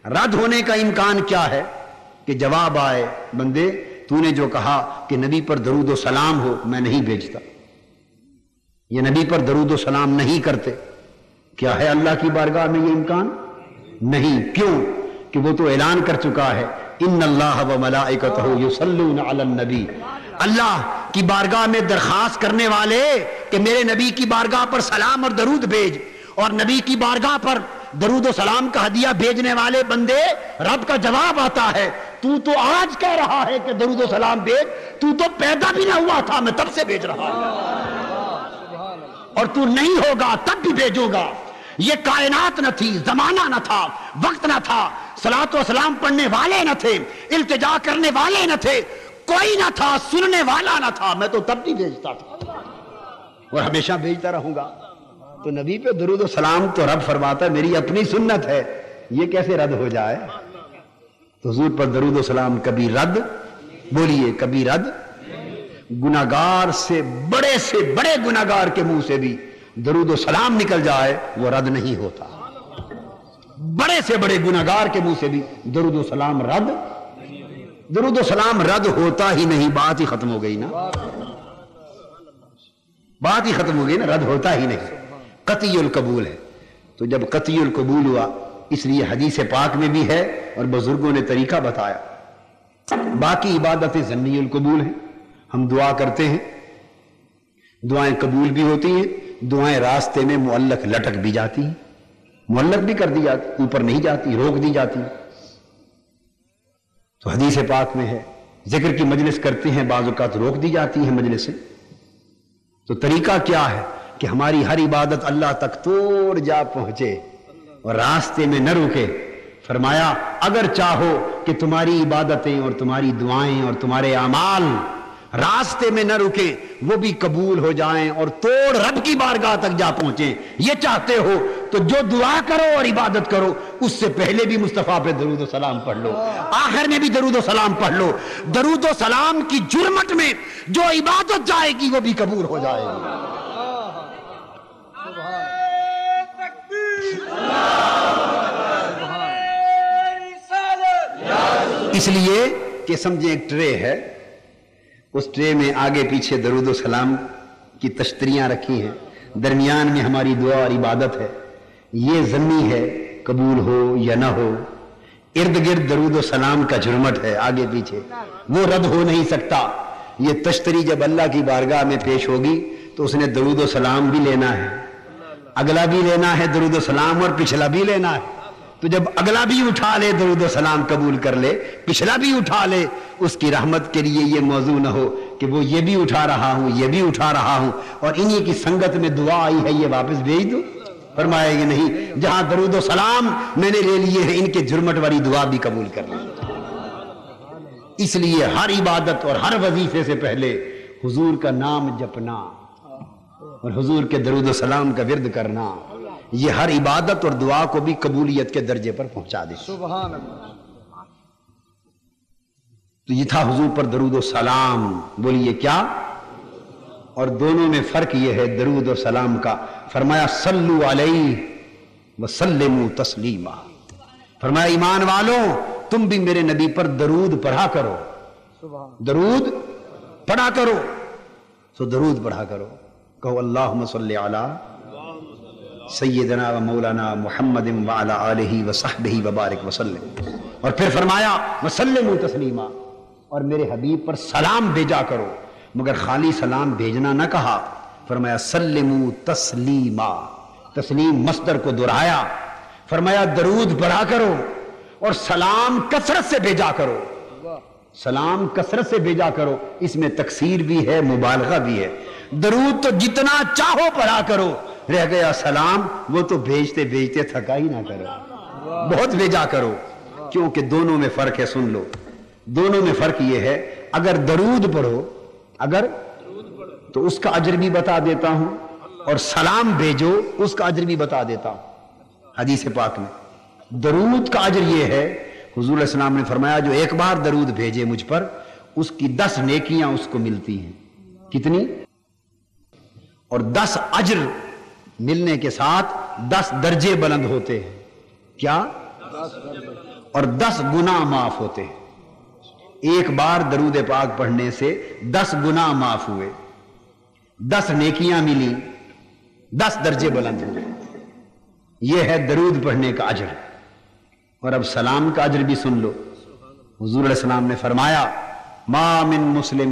رد ہونے کا امکان کیا ہے؟ کہ جواب آئے بندے تو نے جو کہا کہ نبی پر درود و سلام ہو، میں نہیں بھیجتا. یہ نبی پر درود و سلام نہیں کرتے. کیا ہے اللہ کی بارگاہ میں یہ امکان؟ نہیں. کیوں؟ کہ وہ تو اعلان کر چکا ہے ان اللہ و ملائکتہ یصلون علی النبی. اللہ کی بارگاہ میں درخواست کرنے والے کہ میرے نبی کی بارگاہ پر سلام اور درود بھیج، اور نبی کی بارگاہ پر درود و سلام کا ہدیہ بھیجنے والے بندے، رب کا جواب آتا ہے تو آج کہہ رہا ہے کہ درود و سلام بھیج، تو پیدا بھی نہ ہوا تھا، میں تب سے بھیج رہا ہوں، اور تو نہیں ہوگا تب بھی بھیجوں گا۔ یہ کائنات نہ تھی، زمانہ نہ تھا، وقت نہ تھا، صلاۃ و سلام پڑھنے والے نہ تھے، التجا کرنے والے نہ تھے، کوئی نہ تھا، سننے والا نہ تھا، میں تو تب بھی بھیجتا تھا اور ہمیشہ بھیجتا رہوں گا۔ تو نبی پہ درود و سلام تو رب فرماتا ہے میری اپنی سنت ہے، یہ کیسے رد ہو جائے؟ تو حضور پر درود و سلام کبھی رد، بولیے کبھی رد، گناہگار سے بڑے گناہگار کے منہ سے بھی درود و سلام نکل جائے وہ رد نہیں ہوتا، بڑے سے بڑے گناہگار کے منہ سے بھی درود و سلام رد، درود و سلام رد ہوتا ہی نہیں، بات ہی ختم ہو گئی نا، بات ہی ختم ہو گئی نا، رد ہوتا ہی نہیں، قطعی القبول ہے۔ تو جب قطعی القبول ہوا، اس لیے حدیث پاک میں بھی ہے اور بزرگوں نے طریقہ بتایا۔ باقی عبادتیں ظنی القبول ہیں، ہم دعا کرتے ہیں، دعائیں قبول بھی ہوتی ہیں، دعائیں راستے میں معلق لٹک بھی جاتی ہیں، معلق بھی کر دی جاتی، اوپر نہیں جاتی، روک دی جاتی۔ تو حدیث پاک میں ہے ذکر کی مجلس کرتے ہیں، بعض اوقات روک دی جاتی ہیں مجلس سے۔ تو طریقہ کیا ہے کہ ہماری ہر عبادت اللہ تک توڑ جا پہنچے اور راستے میں نہ رکے۔ فرمایا اگر چاہو کہ تمہاری عبادتیں اور تمہاری دعائیں اور تمہارے اعمال راستے میں نہ رکیں، وہ بھی قبول ہو جائیں اور توڑ رب کی بارگاہ تک جا پہنچیں، یہ چاہتے ہو تو جو دعا کرو اور عبادت کرو اس سے پہلے بھی مصطفیٰ پہ درود و سلام پڑھ لو، آخر میں بھی درود و سلام پڑھ لو۔ درود و سلام کی جرمٹ میں جو عبادت جائے گی وہ بھی قبول ہو جائے گی۔ اس لیے کہ سمجھیں ایک ٹرے ہے، اس ٹرے میں آگے پیچھے درود و سلام کی تشتریاں رکھی ہیں، درمیان میں ہماری دعا اور عبادت ہے، یہ ضمنی ہے قبول ہو یا نہ ہو، ارد گرد درود و سلام کا جھرمٹ ہے آگے پیچھے، وہ رد ہو نہیں سکتا۔ یہ تشتری جب اللہ کی بارگاہ میں پیش ہوگی تو اس نے درود و سلام بھی لینا ہے، اگلا بھی لینا ہے درود و سلام اور پچھلا بھی لینا ہے۔ تو جب اگلا بھی اٹھا لے درود و سلام قبول کر لے، پچھلا بھی اٹھا لے، اس کی رحمت کے لیے یہ موضوع نہ ہو کہ وہ یہ بھی اٹھا رہا ہوں یہ بھی اٹھا رہا ہوں اور انہی کی سنگت میں دعا آئی ہے یہ واپس بھیج دو، فرمائے گی نہیں، جہاں درود و سلام میں نے لے لیے ہیں ان کے جرمٹ والی دعا بھی قبول کر لیں۔ اس لیے ہر عبادت اور ہر وظیفے سے پہلے حضور کا نام جپنا اور حضور کے درود و سلام کا ورد کرنا، یہ ہر عبادت اور دعا کو بھی قبولیت کے درجے پر پہنچا دے۔ سبحان اللہ۔ تو یہ تھا حضور پر درود و سلام، بولیے کیا؟ اور دونوں میں فرق یہ ہے درود و سلام کا، فرمایا صلو علیہ وسلموا تسلیما، فرمایا ایمان والوں تم بھی میرے نبی پر درود پڑھا کرو، درود پڑھا کرو، سو درود پڑھا کرو، کہو اللہم صلی علی سیدنا و مولانا محمد وعلی آلہ وصحبہ وبارک وسلم، اور پھر فرمایا وسلموا تسلیما، اور میرے حبیب پر سلام بھیجا کرو، مگر خالی سلام بھیجنا نہ کہا، فرمایا سلموا تسلیما، تسلیم مصدر کو دہرایا، فرمایا درود پڑھا کرو اور سلام کثرت سے بھیجا کرو، سلام کثرت سے بھیجا کرو، اس میں تکثیر بھی ہے مبالغہ بھی ہے، درود تو جتنا چاہو پڑھا کرو، رہ گیا سلام وہ تو بھیجتے بھیجتے تھکا ہی نہ کرو، بہت بھیجا کرو، کیونکہ دونوں میں فرق ہے، سن لو، دونوں میں فرق یہ ہے، اگر درود پڑھو اگر تو اس کا اجر بھی بتا دیتا ہوں، اور سلام بھیجو اس کا اجر بھی بتا دیتا ہوں۔ حدیث پاک میں درود کا اجر یہ ہے، حضور علیہ السلام نے فرمایا جو ایک بار درود بھیجے مجھ پر اس کی 10 نیکیاں اس کو ملتی ہیں، کتنی؟ اور 10 اجر ملنے کے ساتھ 10 درجے بلند ہوتے ہیں، کیا؟ اور 10 گناہ معاف ہوتے ہیں، ایک بار درود پاک پڑھنے سے 10 گناہ معاف ہوئے، 10 نیکیاں ملی، 10 درجے بلند ہوئے، یہ ہے درود پڑھنے کا اجر۔ اور اب سلام کا اجر بھی سن لو، حضور علیہ السلام نے فرمایا ما من مسلم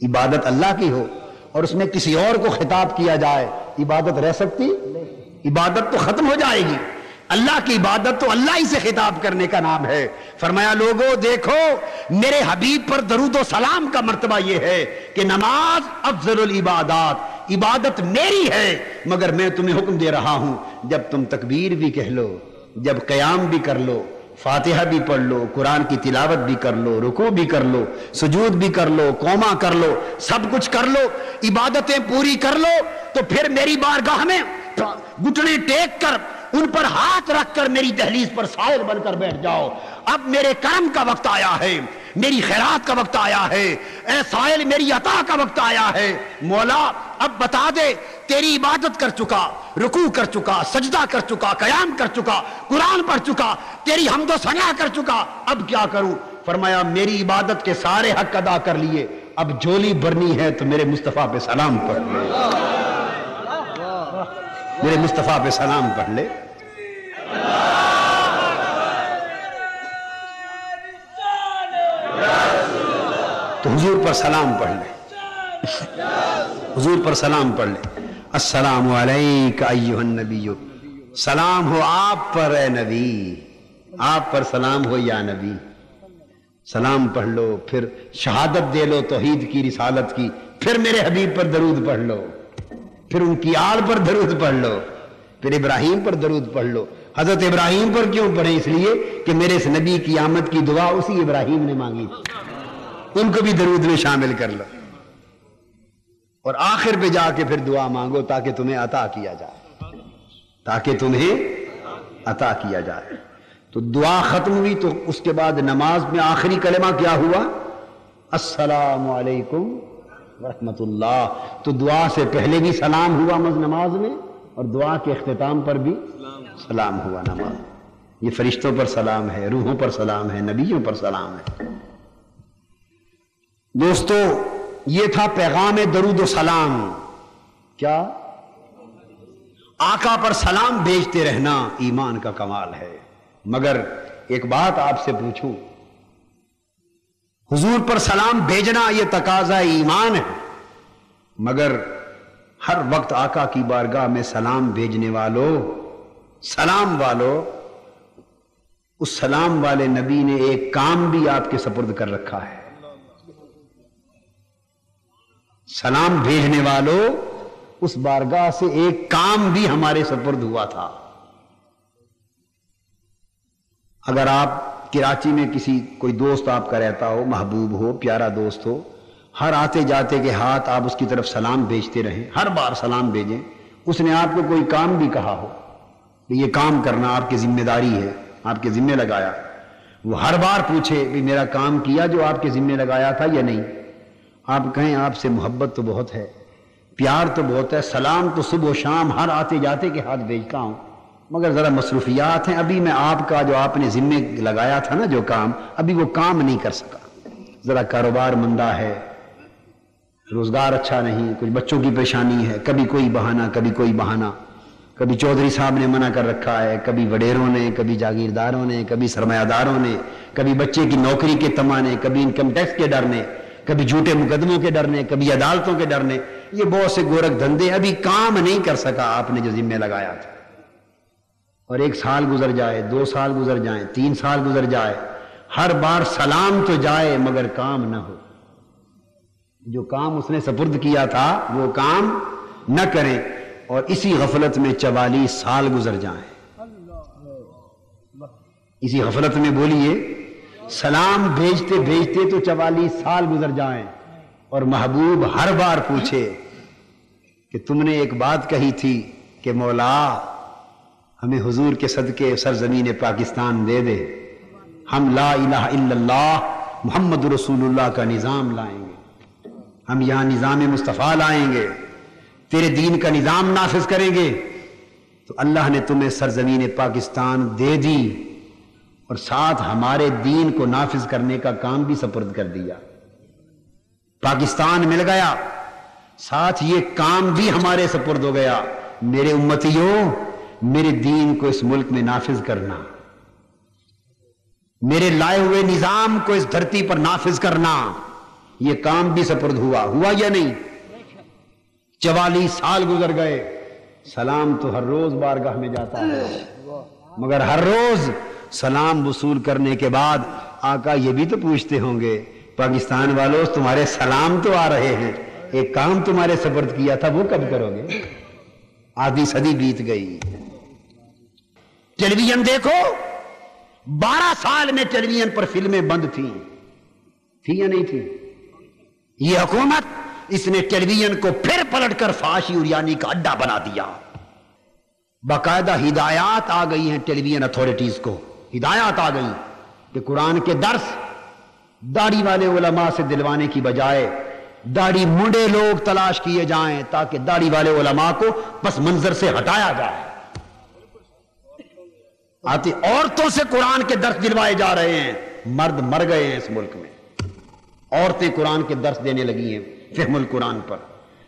عبادت اللہ کی ہو اور اس میں کسی اور کو خطاب کیا جائے، عبادت رہ سکتی؟ عبادت تو ختم ہو جائے گی۔ اللہ کی عبادت تو اللہ ہی سے خطاب کرنے کا نام ہے۔ فرمایا لوگوں دیکھو میرے حبیب پر درود و سلام کا مرتبہ یہ ہے کہ نماز افضل العبادات، عبادت میری ہے، مگر میں تمہیں حکم دے رہا ہوں جب تم تکبیر بھی کہہ لو، جب قیام بھی کر لو، فاتحہ بھی پڑھ لو، قرآن کی تلاوت بھی کر لو، رکوع بھی کر لو، سجود بھی کر لو، قوما کر لو، سب کچھ کر لو، عبادتیں پوری کر لو، تو پھر میری بارگاہ میں گھٹنے ٹیک کر ان پر ہاتھ رکھ کر میری دہلیز پر سائل بن کر بیٹھ جاؤ۔ اب میرے کرم کا وقت آیا ہے، میری خیرات کا وقت آیا ہے، اے سائل میری عطا کا وقت آیا ہے۔ مولا اب بتا دے، تیری عبادت کر چکا، رکوع کر چکا، سجدہ کر چکا، قیام کر چکا، قرآن پڑھ چکا، تیری حمد و ثنا کر چکا، اب کیا کروں؟ فرمایا میری عبادت کے سارے حق ادا کر لیے، اب جولی بھرنی ہے تو میرے مصطفیٰ پہ سلام پڑھ لے، میرے مصطفیٰ پہ سلام پڑھ لے۔ تو حضور پر سلام پڑھ لے، حضور پر سلام پڑھ لے۔ السلام علیکہ ایھا النبی، سلام ہو آپ پر اے نبی، آپ پر سلام ہو یا نبی۔ سلام پڑھ لو، پھر شہادت دے لو توحید کی، رسالت کی، پھر میرے حبیب پر درود پڑھ لو، پھر ان کی آل پر درود پڑھ لو، پھر ابراہیم پر درود پڑھ لو۔ حضرت ابراہیم پر کیوں پڑھیں؟ اس لیے کہ میرے اس نبی کی آمد کی دعا اسی ابراہیم نے مانگی تھی، ان کو بھی درود میں شامل کر لو، اور آخر پہ جا کے پھر دعا مانگو تاکہ تمہیں عطا کیا جائے، تاکہ تمہیں عطا کیا جائے۔ تو دعا ختم ہوئی تو اس کے بعد نماز میں آخری کلمہ کیا ہوا؟ السلام علیکم ورحمۃ اللہ۔ تو دعا سے پہلے بھی سلام ہوا نماز میں، اور دعا کے اختتام پر بھی سلام ہوا نماز۔ یہ فرشتوں پر سلام ہے، روحوں پر سلام ہے، نبیوں پر سلام ہے۔ دوستو یہ تھا پیغام درود و سلام۔ کیا؟ آقا پر سلام بھیجتے رہنا ایمان کا کمال ہے۔ مگر ایک بات آپ سے پوچھوں، حضور پر سلام بھیجنا یہ تقاضا ایمان ہے، مگر ہر وقت آقا کی بارگاہ میں سلام بھیجنے والوں، سلام والوں، اس سلام والے نبی نے ایک کام بھی آپ کے سپرد کر رکھا ہے۔ سلام بھیجنے والوں، اس بارگاہ سے ایک کام بھی ہمارے سپرد ہوا تھا۔ اگر آپ کراچی میں کوئی دوست آپ کا رہتا ہو، محبوب ہو، پیارا دوست ہو، ہر آتے جاتے کے ہاتھ آپ اس کی طرف سلام بھیجتے رہیں، ہر بار سلام بھیجیں۔ اس نے آپ کو کوئی کام بھی کہا ہو کہ یہ کام کرنا آپ کی ذمہ داری ہے، آپ کے ذمہ لگایا، وہ ہر بار پوچھے بھی میرا کام کیا جو آپ کے ذمہ لگایا تھا یا نہیں؟ آپ کہیں آپ سے محبت تو بہت ہے، پیار تو بہت ہے، سلام تو صبح و شام ہر آتے جاتے کے ہاتھ بھیجتا ہوں، مگر ذرا مصروفیات ہیں، ابھی میں آپ کا جو آپ نے ذمہ لگایا تھا نا جو کام، ابھی وہ کام نہیں کر سکا، ذرا کاروبار مندہ ہے، روزگار اچھا نہیں، کچھ بچوں کی پریشانی ہے، کبھی کوئی بہانہ کبھی کوئی بہانہ، کبھی چودھری صاحب نے منع کر رکھا ہے، کبھی وڈیروں نے، کبھی جاگیرداروں نے، کبھی سرمایہ داروں نے، کبھی بچے کی نوکری کے تمانے، کبھی انکم ٹیکس کے ڈر نے، کبھی جھوٹے مقدموں کے ڈر نے، کبھی عدالتوں کے ڈر نے، یہ بہت سے گورکھ دھندے، ابھی کام نہیں کر سکا آپ نے جو ذمہ لگایا تھا۔ اور 1 سال گزر جائے، 2 سال گزر جائیں، 3 سال گزر جائے، ہر بار سلام تو جائے مگر کام نہ ہو، جو کام اس نے سپرد کیا تھا وہ کام نہ کریں، اور اسی غفلت میں 44 سال گزر جائیں، اسی غفلت میں بولیے سلام بھیجتے بھیجتے تو 44 سال گزر جائیں، اور محبوب ہر بار پوچھے کہ تم نے ایک بات کہی تھی کہ مولا ہمیں حضور کے صدقے سرزمین پاکستان دے دے، ہم لا الہ الا اللہ محمد رسول اللہ کا نظام لائیں گے، ہم یہاں نظام مصطفیٰ لائیں گے، تیرے دین کا نظام نافذ کریں گے۔ تو اللہ نے تمہیں سرزمین پاکستان دے دی، اور ساتھ ہمارے دین کو نافذ کرنے کا کام بھی سپرد کر دیا، پاکستان مل گیا، ساتھ یہ کام بھی ہمارے سپرد ہو گیا، میرے امتیوں میرے دین کو اس ملک میں نافذ کرنا۔ میرے لائے ہوئے نظام کو اس دھرتی پر نافذ کرنا، یہ کام بھی سپرد ہوا یا نہیں؟ 44 سال گزر گئے، سلام تو ہر روز بارگاہ میں جاتا ہے، مگر ہر روز سلام وصول کرنے کے بعد آقا یہ بھی تو پوچھتے ہوں گے، پاکستان والوں تمہارے سلام تو آ رہے ہیں، ایک کام تمہارے سپرد کیا تھا وہ کب کرو گے؟ آدھی صدی بیت گئی۔ ٹیلی ویژن دیکھو، 12 سال میں ٹیلی ویژن پر فلمیں بند تھی یا نہیں تھی؟ یہ حکومت اس نے ٹیلی ویژن کو پھر پلٹ کر فحاشی اور یعنی کا اڈا بنا دیا۔ باقاعدہ ہدایات آ گئی ہیں ٹیلی ویژن اتھارٹیز کو، ہدایات آ گئی کہ قرآن کے درس داڑھی والے علماء سے دلوانے کی بجائے داڑھی منڈے لوگ تلاش کیے جائیں تاکہ داڑھی والے علماء کو پس منظر سے ہٹایا جائے۔ آتی عورتوں سے قرآن کے درس دلوائے جا رہے ہیں، مرد مر گئے ہیں اس ملک میں، عورتیں قرآن کے درس دینے لگی ہیں فہم القرآن پر،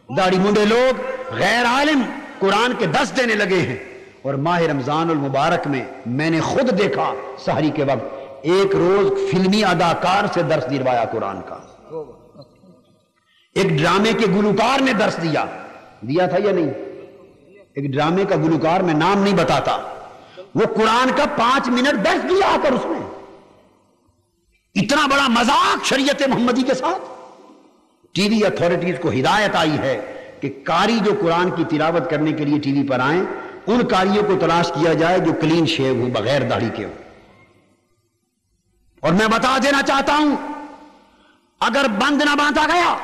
داڑھی منڈے لوگ غیر عالم قرآن کے درس دینے لگے ہیں۔ اور ماہ رمضان المبارک میں میں نے خود دیکھا سحری کے وقت ایک روز فلمی اداکار سے درس دلوایا قرآن کا، ایک ڈرامے کے گلوکار نے درس دیا تھا یا نہیں؟ ایک ڈرامے کا گلوکار، میں نام نہیں بتاتا، وہ قرآن کا 5 منٹ درس دیا آ کر اس میں، اتنا بڑا مذاق شریعت محمدی کے ساتھ۔ ٹی وی اتھارٹیز کو ہدایت آئی ہے کہ قاری جو قرآن کی تلاوت کرنے کے لیے ٹی وی پر آئیں ان قاریوں کو تلاش کیا جائے جو کلین شیو ہوں، بغیر داڑھی کے ہوں۔ اور میں بتا دینا چاہتا ہوں، اگر بند نہ باندھا گیا،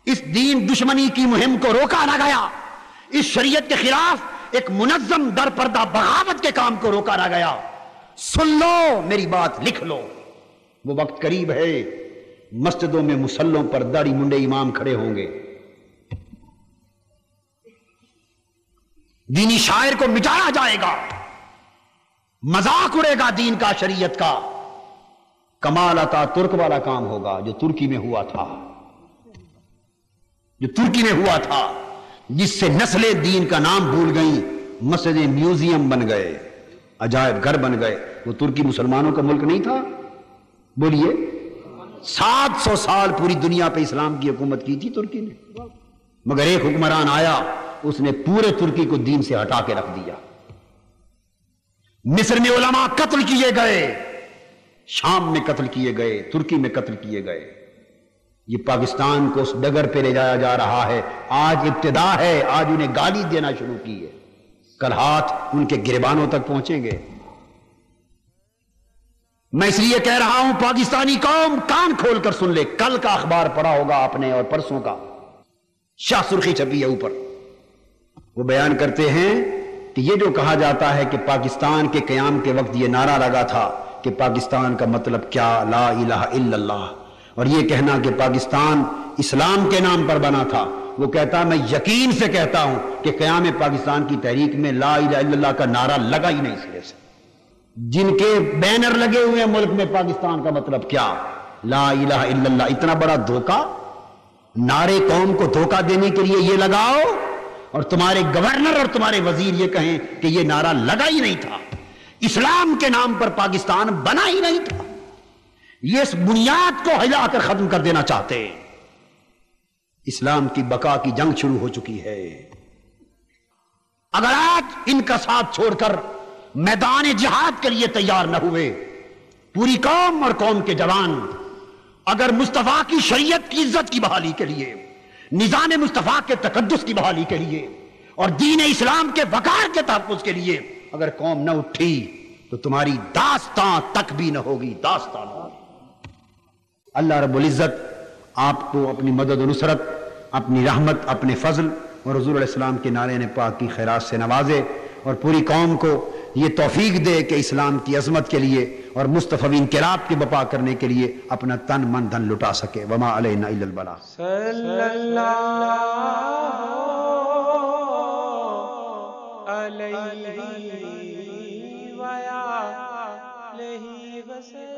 اس دین دشمنی کی مہم کو روکا نہ گیا، اس شریعت کے خلاف ایک منظم در پردہ بغاوت کے کام کو روکا نہ گیا، سن لو میری بات، لکھ لو، وہ وقت قریب ہے مسجدوں میں مصلوں پر داڑھی منڈے امام کھڑے ہوں گے، دینی شاعر کو مٹایا جائے گا، مذاق اڑے گا دین کا، شریعت کا۔ کمال عطا ترک والا کام ہوگا جو ترکی میں ہوا تھا، جس سے نسلیں دین کا نام بھول گئیں، مسجدیں میوزیم بن گئے، عجائب گھر بن گئے۔ وہ ترکی مسلمانوں کا ملک نہیں تھا؟ بولیے، 700 سال پوری دنیا پہ اسلام کی حکومت کی تھی ترکی نے، مگر ایک حکمران آیا، اس نے پورے ترکی کو دین سے ہٹا کے رکھ دیا۔ مصر میں علماء قتل کیے گئے، شام میں قتل کیے گئے، ترکی میں قتل کیے گئے۔ یہ پاکستان کو اس ڈگر پہ لے جایا جا رہا ہے۔ آج ابتدا ہے، آج انہیں گالی دینا شروع کی ہے، کل ہاتھ ان کے گریبانوں تک پہنچیں گے۔ میں اس لیے کہہ رہا ہوں، پاکستانی قوم کان کھول کر سن لے، کل کا اخبار پڑھا ہوگا آپ نے اور پرسوں کا، شاہ سرخی چھپی ہے اوپر، وہ بیان کرتے ہیں کہ یہ جو کہا جاتا ہے کہ پاکستان کے قیام کے وقت یہ نعرہ لگا تھا کہ پاکستان کا مطلب کیا، لا الہ الا اللہ، اور یہ کہنا کہ پاکستان اسلام کے نام پر بنا تھا، وہ کہتا میں یقین سے کہتا ہوں کہ قیام پاکستان کی تحریک میں لا الہ الا اللہ کا نعرہ لگا ہی نہیں سرے سے۔ جن کے بینر لگے ہوئے ملک میں پاکستان کا مطلب کیا، لا الہ الا اللہ، اتنا بڑا دھوکہ، نعرے قوم کو دھوکہ دینے کے لیے یہ لگاؤ، اور تمہارے گورنر اور تمہارے وزیر یہ کہیں کہ یہ نعرہ لگا ہی نہیں تھا، اسلام کے نام پر پاکستان بنا ہی نہیں تھا۔ یہ اس بنیاد کو ہلا کر ختم کر دینا چاہتے ہیں۔ اسلام کی بقا کی جنگ شروع ہو چکی ہے۔ اگر آج ان کا ساتھ چھوڑ کر میدان جہاد کے لیے تیار نہ ہوئے، پوری قوم اور قوم کے جوان اگر مصطفیٰ کی شریعت کی عزت کی بحالی کے لیے، نظام مصطفیٰ کے تقدس کی بحالی کے لیے اور دین اسلام کے وقار کے تحفظ کے لیے اگر قوم نہ اٹھی تو تمہاری داستان تک بھی نہ ہوگی، داستان ہوگی۔ اللہ رب العزت آپ کو اپنی مدد و نصرت، اپنی رحمت، اپنے فضل اور حضور علیہ السلام کے نعرین پاک کی خیرات سے نوازے، اور پوری قوم کو یہ توفیق دے کہ اسلام کی عظمت کے لیے اور مصطفی انقلاب کی بپا کرنے کے لیے اپنا تن من دھن لٹا سکے۔ وما علینا الا البلاغ۔ صلی اللہ علیہ وسلم۔